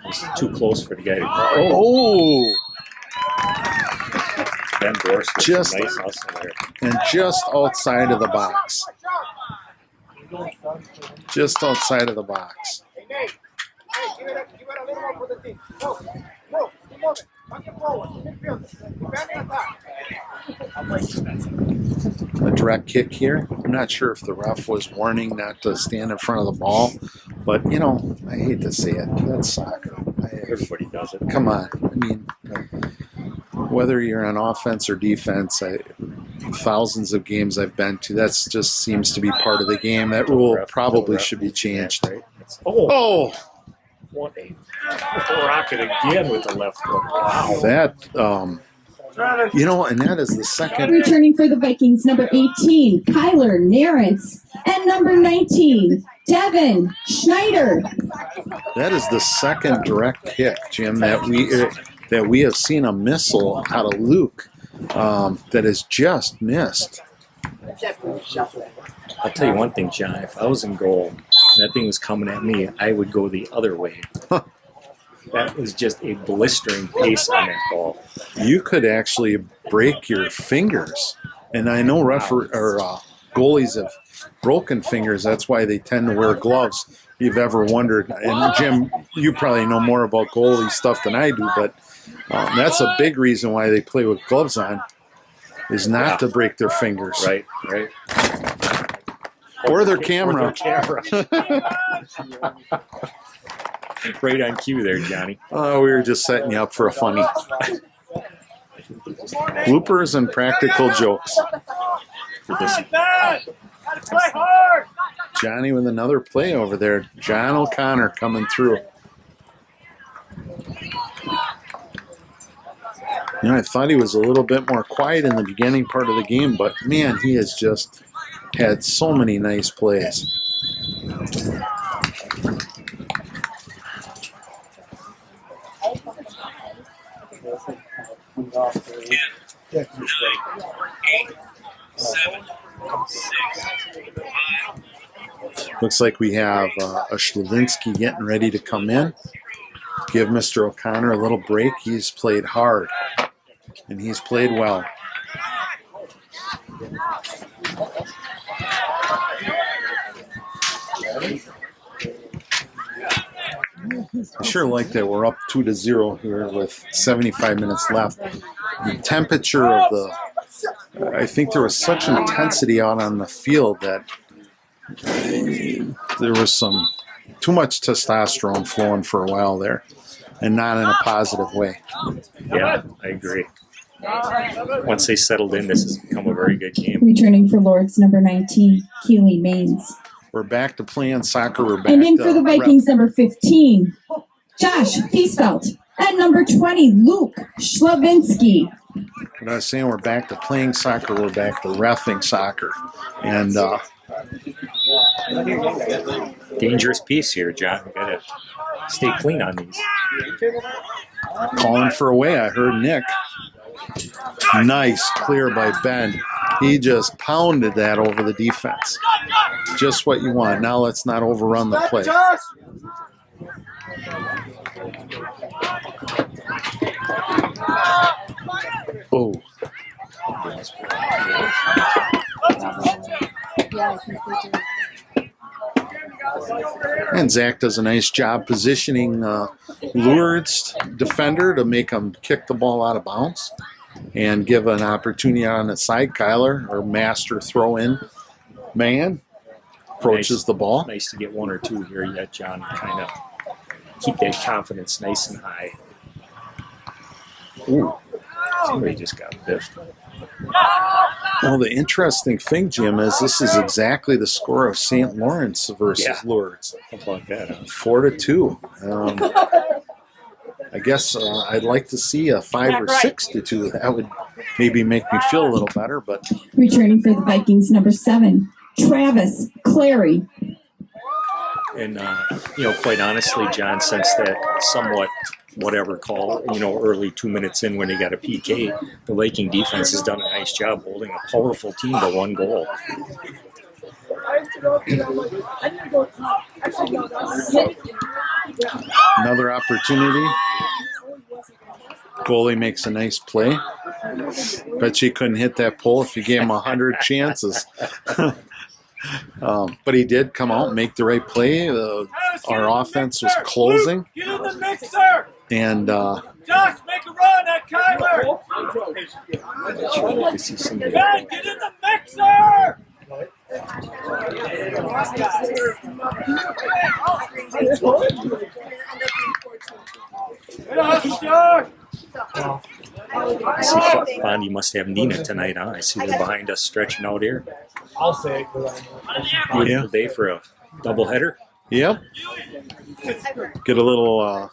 It's too close for the guy to go. Oh! Ben Dorst with Just, a nice hustle there. And just outside of the box. Just outside of the box. A direct kick here. I'm not sure if the ref was warning not to stand in front of the ball, but, you know, I hate to say it. That's soccer. Everybody does it. Come on. I mean, whether you're on offense or defense, thousands of games I've been to, that just seems to be part of the game. That rule probably should be changed. Right? Oh! What a rocket again with the left foot. Wow. That, and that is the second. Returning for the Vikings, number 18, Kyler Narrance. And number 19, Devin Schneider. That is the second direct kick, Jim, that we have seen a missile out of Luke that is just missed. I'll tell you one thing, John. If I was in goal and that thing was coming at me, I would go the other way. That was just a blistering pace on that ball. You could actually break your fingers. And I know goalies have broken fingers. That's why they tend to wear gloves. If you've ever wondered, and Jim, you probably know more about goalie stuff than I do, but that's a big reason why they play with gloves on, is not to break their fingers. Right. Or their camera. Right on cue there, Johnny. Oh, we were just setting you up for a funny. Bloopers and practical jokes. For this. Johnny with another play over there. John O'Connor coming through. I thought he was a little bit more quiet in the beginning part of the game, but man, he has just had so many nice plays. Looks like we have a Schlavinsky getting ready to come in. Give Mr. O'Connor a little break. He's played hard, and he's played well. I sure like that we're up 2-0 here with 75 minutes left. The temperature of I think there was such intensity out on the field that there was too much testosterone flowing for a while there, and not in a positive way. Yeah, I agree. Once they settled in, this has become a very good game. Returning for Lourdes, number 19, Keely Maines. We're back to playing soccer. We're back and in for the Vikings, number 15, Josh Fiesfeld. At number 20, Luke Schlavinsky. What I was saying, we're back to playing soccer. We're back to reffing soccer. And dangerous piece here, John. We got to stay clean on these. Calling for away. I heard Nick. Nice clear by Ben. He just pounded that over the defense. Just what you want. Now let's not overrun the play. Oh. And Zach does a nice job positioning Lourdes defender to make him kick the ball out of bounds and give an opportunity on the side. Kyler, or master throw-in man, approaches the ball. Nice to get one or two here yet, John. Kind of keep that confidence nice and high. Ooh. Somebody just got biffed. Well, the interesting thing, Jim, is this is exactly the score of St. Lawrence versus Lourdes. How about that? 4-2. I guess I'd like to see a 5 or 6-2. That would maybe make me feel a little better. But returning for the Vikings, number 7, Travis Clary. And quite honestly, John, since that somewhat whatever call, early 2 minutes in when they got a PK, the Viking defense has done a nice job holding a powerful team to one goal. Another opportunity. Goalie makes a nice play. Bet you couldn't hit that pole if you gave him 100 chances. But he did come out and make the right play. Our offense was closing. Get in the mixer! And Josh, make a run at Kyler! Ben, get in the mixer! I see Fondy must have Nina tonight, huh? I see they're behind us stretching out here. I'll say it. Beautiful day for a doubleheader. Yep. Get a little,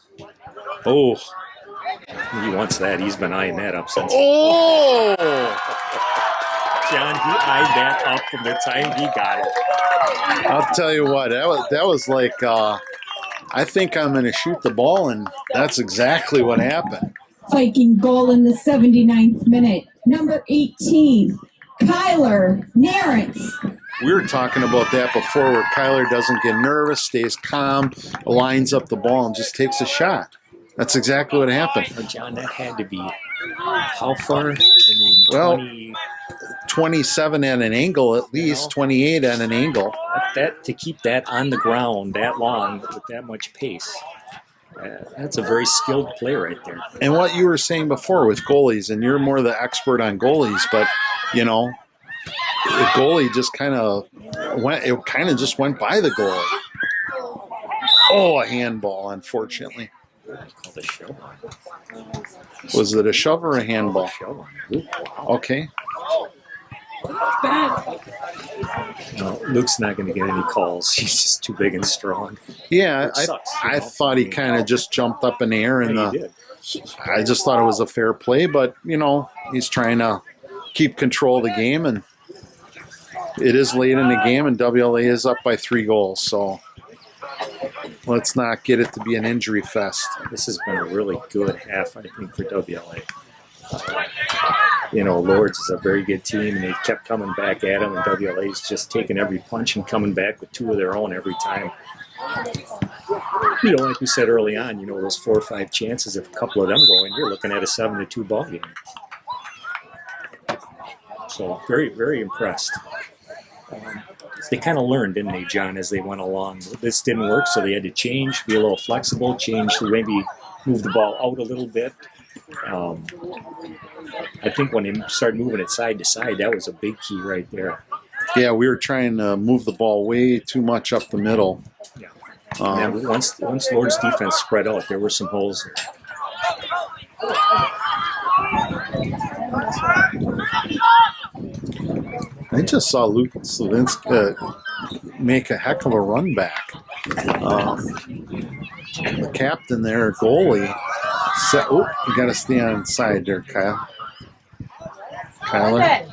oh. He wants that. He's been eyeing that up since. Oh! John, he eyed that up from the time he got it. I'll tell you what, that was like, I think I'm going to shoot the ball, and that's exactly what happened. Viking goal in the 79th minute. Number 18, Kyler Narrance. We were talking about that before, where Kyler doesn't get nervous, stays calm, lines up the ball, and just takes a shot. That's exactly what happened. Well, John, that had to be how far? I mean, Well, 20, 27 at an angle, at least 28 at an angle. that to keep that on the ground that long with that much pace. That's a very skilled play right there. And what you were saying before with goalies, and you're more the expert on goalies, but you know, the goalie just kind of just went by the goalie. Oh, a handball, unfortunately. Called a shove. Was it a shove or a handball? Okay. No, Luke's not going to get any calls. He's just too big and strong. Yeah, Sucks, I thought he kind of just jumped up in the air, and He did. I just thought it was a fair play, but you know, he's trying to keep control of the game, and it is late in the game, and WLA is up by 3 goals, so let's not get it to be an injury fest. This has been a really good half, I think, for WLA. You know, Lourdes is a very good team, and they kept coming back at them, and WLA's just taking every punch and coming back with 2 of their own every time. You know, like we said early on, you know, those 4 or 5 chances, if a couple of them go in, you're looking at a 7-2 ball game. So very, very impressed. They kind of learned, didn't they, John, as they went along. This didn't work, so they had to change, be a little flexible, change to maybe move the ball out a little bit. I think when they started moving it side to side, that was a big key right there. Yeah, we were trying to move the ball way too much up the middle. Yeah. And then once Lourdes' defense spread out, there were some holes there. I just saw Luke Slavinsky make a heck of a run back. The captain there, goalie, said, "Oh, you got to stay on side there, Kyle." Kyler.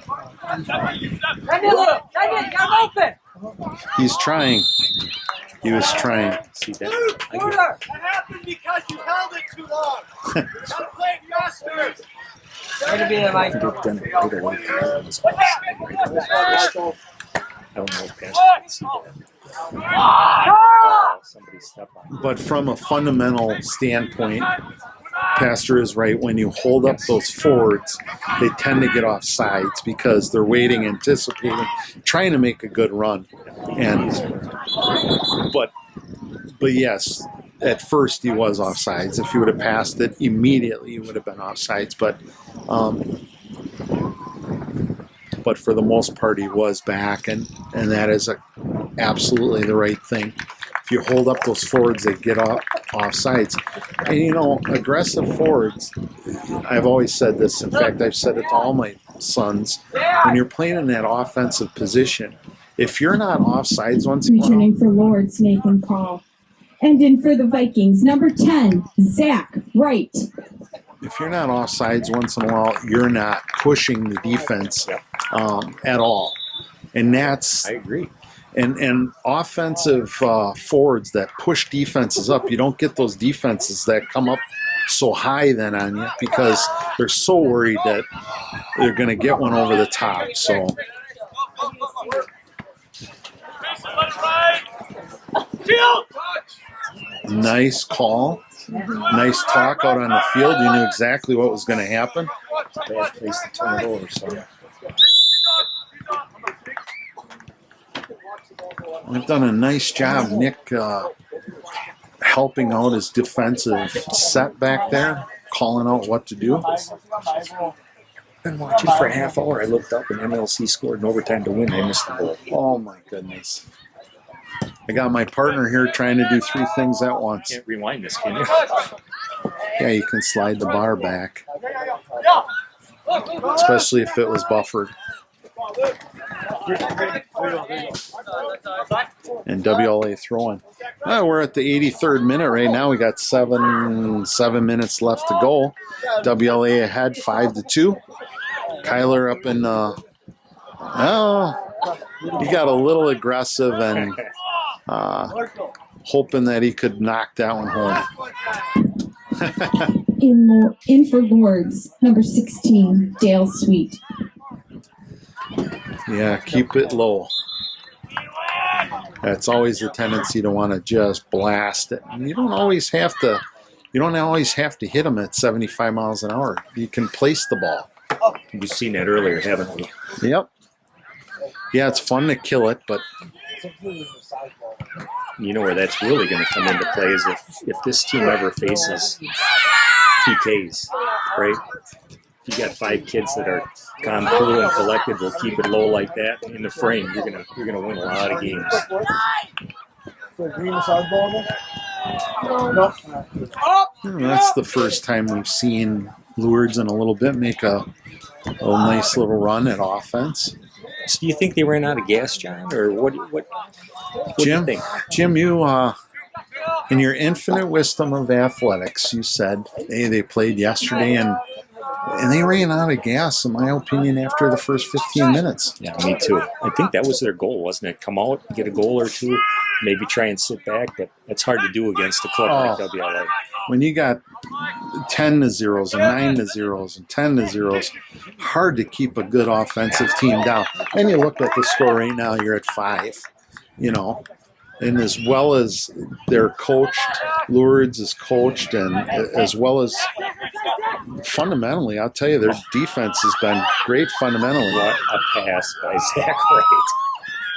He's trying. He was trying. See that? That happened because you held it too long. Gotta play it faster. I think they've done it right away. Kyler was offside right away. I don't know if Pastor can see that. Somebody stepped on it. But from a fundamental standpoint, Pastor is right. When you hold up those forwards, they tend to get off sides because they're waiting, anticipating, trying to make a good run. And but yes, at first he was offsides. If he would have passed it immediately, he would have been offsides. But for the most part, he was back, and that is absolutely the right thing. If you hold up those forwards, they get off sides. And, you know, aggressive forwards, I've always said this. In fact, I've said it to all my sons. When you're playing in that offensive position, if you're not off sides once in a while, Returning for Lourdes, Nathan Call. And in for the Vikings, number 10, Zach Wright. if you're not off sides once in a while, you're not pushing the defense at all. And that's... I agree. And offensive forwards that push defenses up, you don't get those defenses that come up so high then on you because they're so worried that they're going to get one over the top. So nice call. Nice talk out on the field. You knew exactly what was going to happen. It's a bad place to turn it over. So. We've done a nice job, Nick, helping out his defensive set back there, calling out what to do. Been watching for a half hour. I looked up and MLC scored in overtime to win. They missed the goal. Oh, my goodness. I got my partner here trying to do three things at once. Can't rewind this, can you? Yeah, you can slide the bar back. especially if it was buffered. And WLA throwing. We're at the 83rd minute right now. We got seven minutes left to go. WLA ahead 5-2. Kyler up in he got a little aggressive and hoping that he could knock that one home. In for Lourdes, number 16, Dale Sweet. Yeah, keep it low. That's always the tendency to want to just blast it. And you don't always have to hit them at 75 miles an hour. You can place the ball. We've seen that earlier, haven't we? Yep. Yeah, it's fun to kill it, but you know where that's really going to come into play is if this team ever faces PKs, right? If you got 5 kids that are calm, cool, and collected, will keep it low like that in the frame, you're gonna win a lot of games. That's the first time we've seen Lourdes in a little bit make a nice little run at offense. So do you think they ran out of gas, John, or what do you think? Jim, you in your infinite wisdom of athletics, you said, hey, they played yesterday and they ran out of gas, in my opinion, after the first 15 minutes. Yeah, me too. I think that was their goal, wasn't it? Come out, get a goal or two, maybe try and sit back, but it's hard to do against a club like WLA. When you got 10-0s and 9-0s and 10-0s, hard to keep a good offensive team down. And you look at the score right now, you're at 5, And as well as they're coached, Lourdes is coached, and as well as fundamentally, I'll tell you, their defense has been great fundamentally. What a pass by Zach Wright.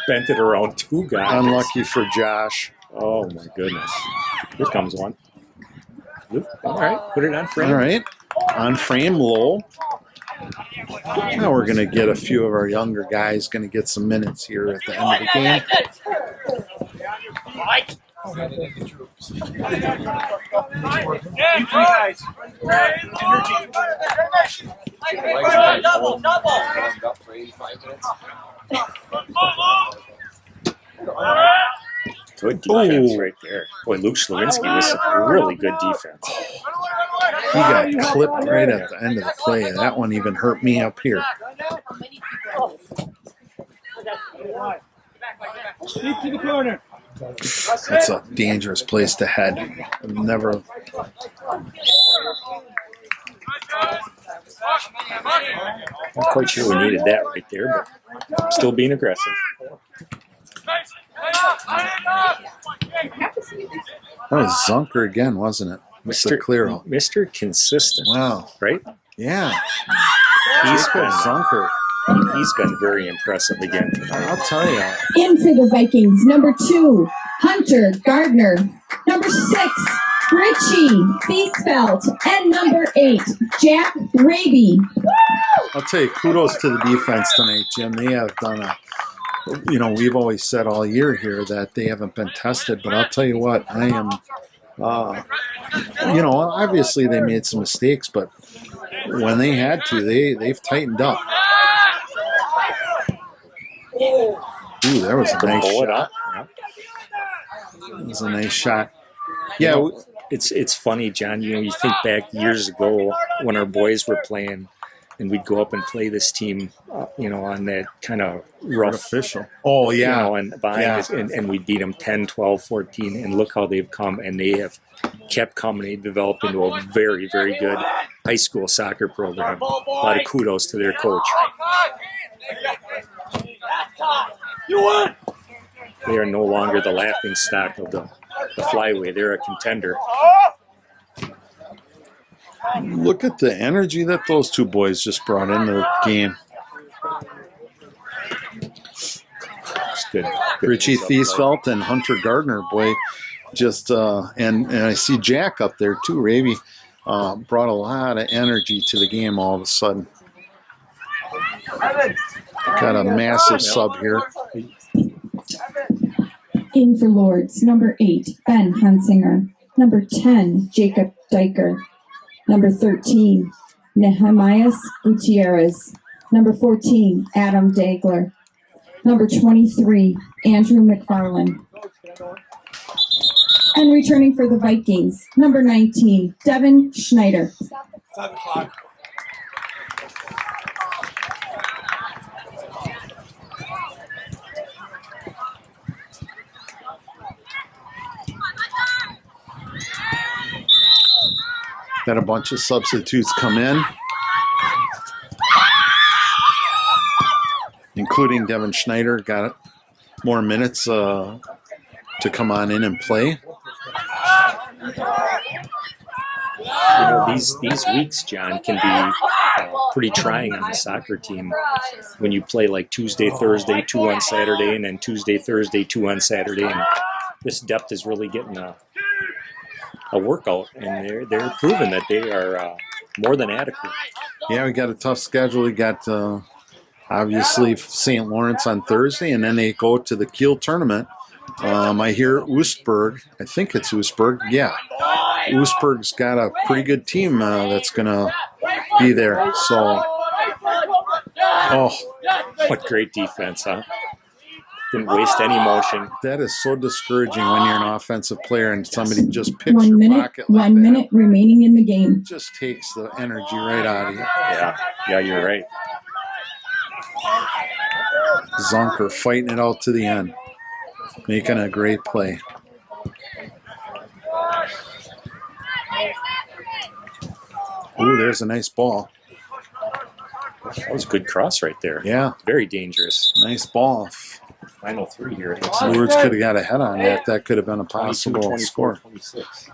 Bent it around 2 guys. Unlucky for Josh. Oh, my goodness. Here comes one. All right, put it on frame. All right, on frame, low. Now we're going to get a few of our younger guys going to get some minutes here at the end of the game. Good defense right there. Boy, Luke Slavinsky was some really good defense. He got clipped right at the end of the play. That one even hurt me up here. That's a dangerous place to head. Never. Not quite sure we needed that right there, but still being aggressive. That was Zunker again, wasn't it? Mr. Consistent. Wow. Right? Yeah. He's been Zunker. He's been very impressive again tonight. I'll tell you. In for the Vikings, number 2, Hunter Gardner. Number 6, Richie Biesfeld. And number 8, Jack Raby. I'll tell you, kudos to the defense tonight, Jim. They have done we've always said all year here that they haven't been tested, but I'll tell you what, I am, obviously they made some mistakes, but when they had to, they've tightened up. Ooh, that was a nice shot. That was a nice shot. Yeah, it's funny, John. You think back years ago when our boys were playing, and we'd go up and play this team, on that kind of rough official. Oh, yeah. And behind us, and we beat them 10, 12, 14, and look how they've come, and they have kept coming. They developed into a very, very good high school soccer program. A lot of kudos to their coach. They are no longer the laughing stock of the flyway. They're a contender. Look at the energy that those two boys just brought into the game. It's good. Richie Thiesfeld and Hunter Gardner, boy, just and I see Jack up there too. Raby brought a lot of energy to the game all of a sudden. Got a massive sub here. In for Lourdes, number 8, Ben Hunsinger. Number 10, Jacob Diker. Number 13, Nehemias Gutierrez. Number 14, Adam Dagler. Number 23, Andrew McFarland. And returning for the Vikings, number 19, Devin Schneider. 7 o'clock. Got a bunch of substitutes come in, including Devin Schneider. Got more minutes to come on in and play. You know, these weeks, John, can be pretty trying on the soccer team when you play like Tuesday, Thursday, 2 on Saturday, and then Tuesday, Thursday, 2 on Saturday. And this depth is really getting a workout, and they're proving that they are more than adequate. Yeah, we got a tough schedule. We got obviously St. Lawrence on Thursday, and then they go to the Kiel tournament. I hear Oostburg. I think it's Oostburg. Yeah, Oostburg's got a pretty good team that's going to be there. So, What great defense, huh? Didn't waste any motion. That is so discouraging when you're an offensive player and somebody just picks 1 your minute, pocket like 1 minute remaining in the game. It just takes the energy right out of you. Yeah, you're right. Zonker fighting it out to the end, making a great play. Ooh, there's a nice ball. That was a good cross right there. Yeah, Very dangerous. nice ball. Final 3 here. It looks like. Lourdes could have got a head on that. That could have been a 22, possible 24, score. 26.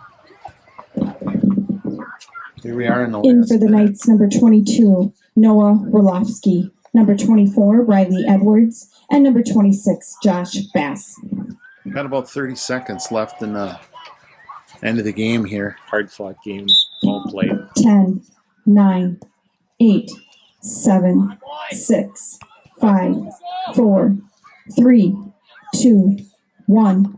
Here we are in the In last for the minute. Knights, number 22, Noah Roloffsky. Number 24, Riley Edwards. And number 26, Josh Bass. Got about 30 seconds left in the end of the game here. Hard-fought game. Well played. 10, 9, 8, 7, 6, 5, 4, 3, 2, 1.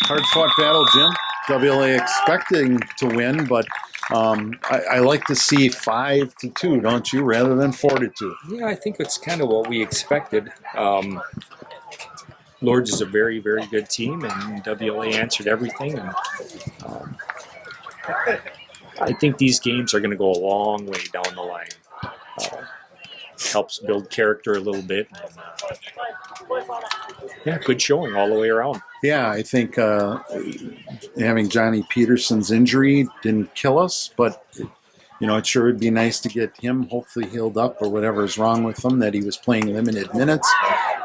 Hard-fought battle, Jim. WLA expecting to win, but I like to see 5-2, don't you, rather than 4-2. Yeah, I think it's kind of what we expected. Lourdes is a very, very good team, and WLA answered everything. And I think these games are going to go a long way down the line. Helps build character a little bit. Yeah, good showing all the way around. Yeah, I think having Johnny Peterson's injury didn't kill us, but it sure would be nice to get him hopefully healed up or whatever is wrong with him, that he was playing limited minutes.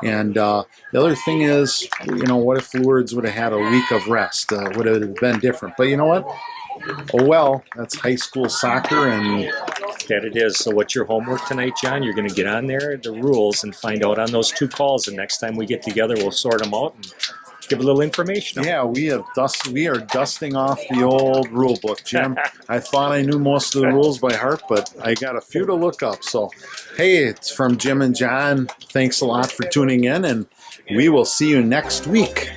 And the other thing is, what if Lourdes would have had a week of rest? Would it have been different? But you know what? Oh, well, that's high school soccer, and That it is. So what's your homework tonight, John? You're going to get on there, the rules, and find out on those 2 calls. And next time we get together, we'll sort them out and give a little information. yeah, we are dusting off the old rule book, Jim. I thought I knew most of the rules by heart, but I got a few to look up. So, hey, it's from Jim and John. Thanks a lot for tuning in, and we will see you next week.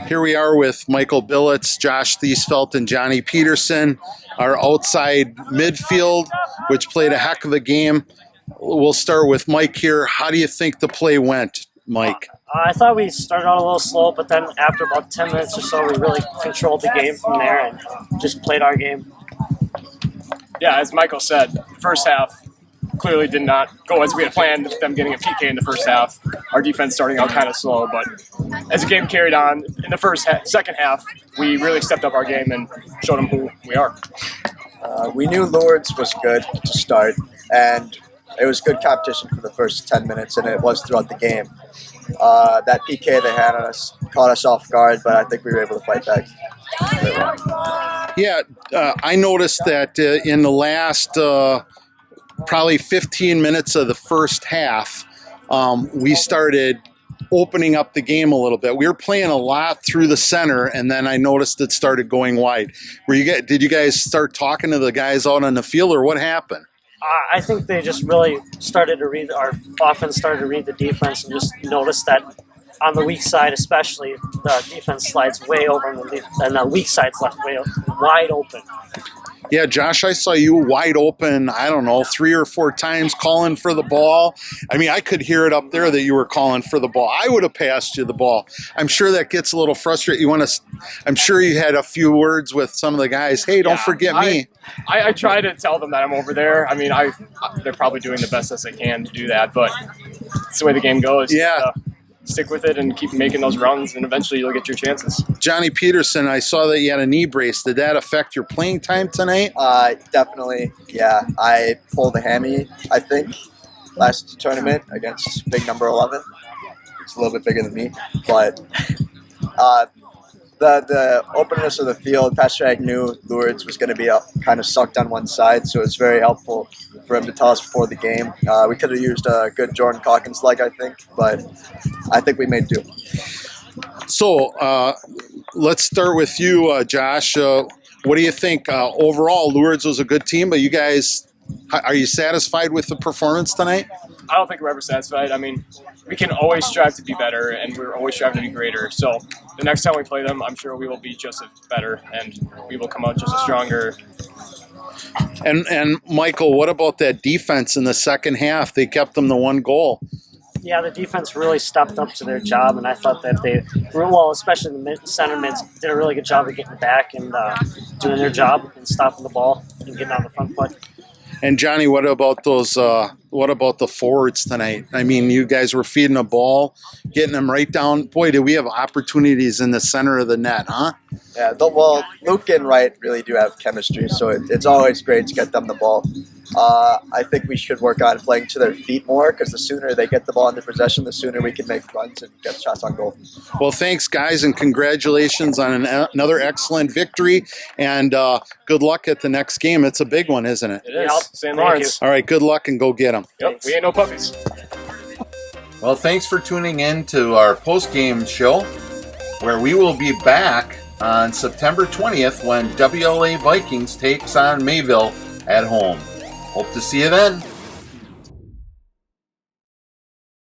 Here we are with Michael Billets, Josh Thiesfelt, and Johnny Peterson, our outside midfield, which played a heck of a game. We'll start with Mike here. How do you think the play went, Mike? I thought we started out a little slow, but then after about 10 minutes or so, we really controlled the game from there and just played our game. Yeah, as Michael said, first half clearly did not go as we had planned, them getting a PK in the first half. Our defense starting out kind of slow, but as the game carried on, in the second half, we really stepped up our game and showed them who we are. We knew Lourdes was good to start, and it was good competition for the first 10 minutes, and it was throughout the game. That PK they had on us caught us off guard, but I think we were able to fight back. Yeah, I noticed that in the last probably 15 minutes of the first half, we started opening up the game a little bit. We were playing a lot through the center, and then I noticed it started going wide. Did you guys start talking to the guys out on the field, or what happened? I think they just really started to read our offense, started to read the defense, and just noticed that on the weak side, especially, the defense slides way over, and the weak side's left way wide open. Yeah, Josh, I saw you wide open, I don't know, 3 or 4 times calling for the ball. I mean, I could hear it up there that you were calling for the ball. I would have passed you the ball. I'm sure that gets a little frustrating. I'm sure you had a few words with some of the guys. Hey, don't forget me. I try to tell them that I'm over there. I mean, they're probably doing the best as they can to do that, but it's the way the game goes. Yeah. Stick with it and keep making those runs, and eventually you'll get your chances. Johnny Peterson, I saw that you had a knee brace. Did that affect your playing time tonight? Definitely, yeah. I pulled a hammy, I think, last tournament against big number 11. It's a little bit bigger than me, but the openness of the field, Pastor Ag knew Lourdes was going to be kind of sucked on one side, so it's very helpful for him to tell us before the game. We could have used a good Jordan Calkins leg, I think, but I think we made do. So let's start with you, Josh. What do you think? Overall, Lourdes was a good team, but you guys, are you satisfied with the performance tonight? I don't think we're ever satisfied. I mean, we can always strive to be better, and we're always striving to be greater. So the next time we play them, I'm sure we will be just as better, and we will come out just as stronger. And Michael, what about that defense in the second half? They kept them to 1 goal. Yeah, the defense really stepped up to their job, and I thought that they, well, especially the center mids, did a really good job of getting back and doing their job and stopping the ball and getting on the front foot. And Johnny, what about those? What about the forwards tonight? I mean, you guys were feeding the ball, getting them right down. Boy, do we have opportunities in the center of the net, huh? Yeah, well, Luke and Wright really do have chemistry, so it's always great to get them the ball. I think we should work on playing to their feet more, because the sooner they get the ball into possession, the sooner we can make runs and get shots on goal. Well, thanks, guys, and congratulations on another excellent victory, and good luck at the next game. It's a big one, isn't it? It is. St. Lawrence. All right, good luck, and go get them. Yep, we ain't no puppies. Well, thanks for tuning in to our post-game show, where we will be back on September 20th when WLA Vikings takes on Mayville at home. Hope to see you then.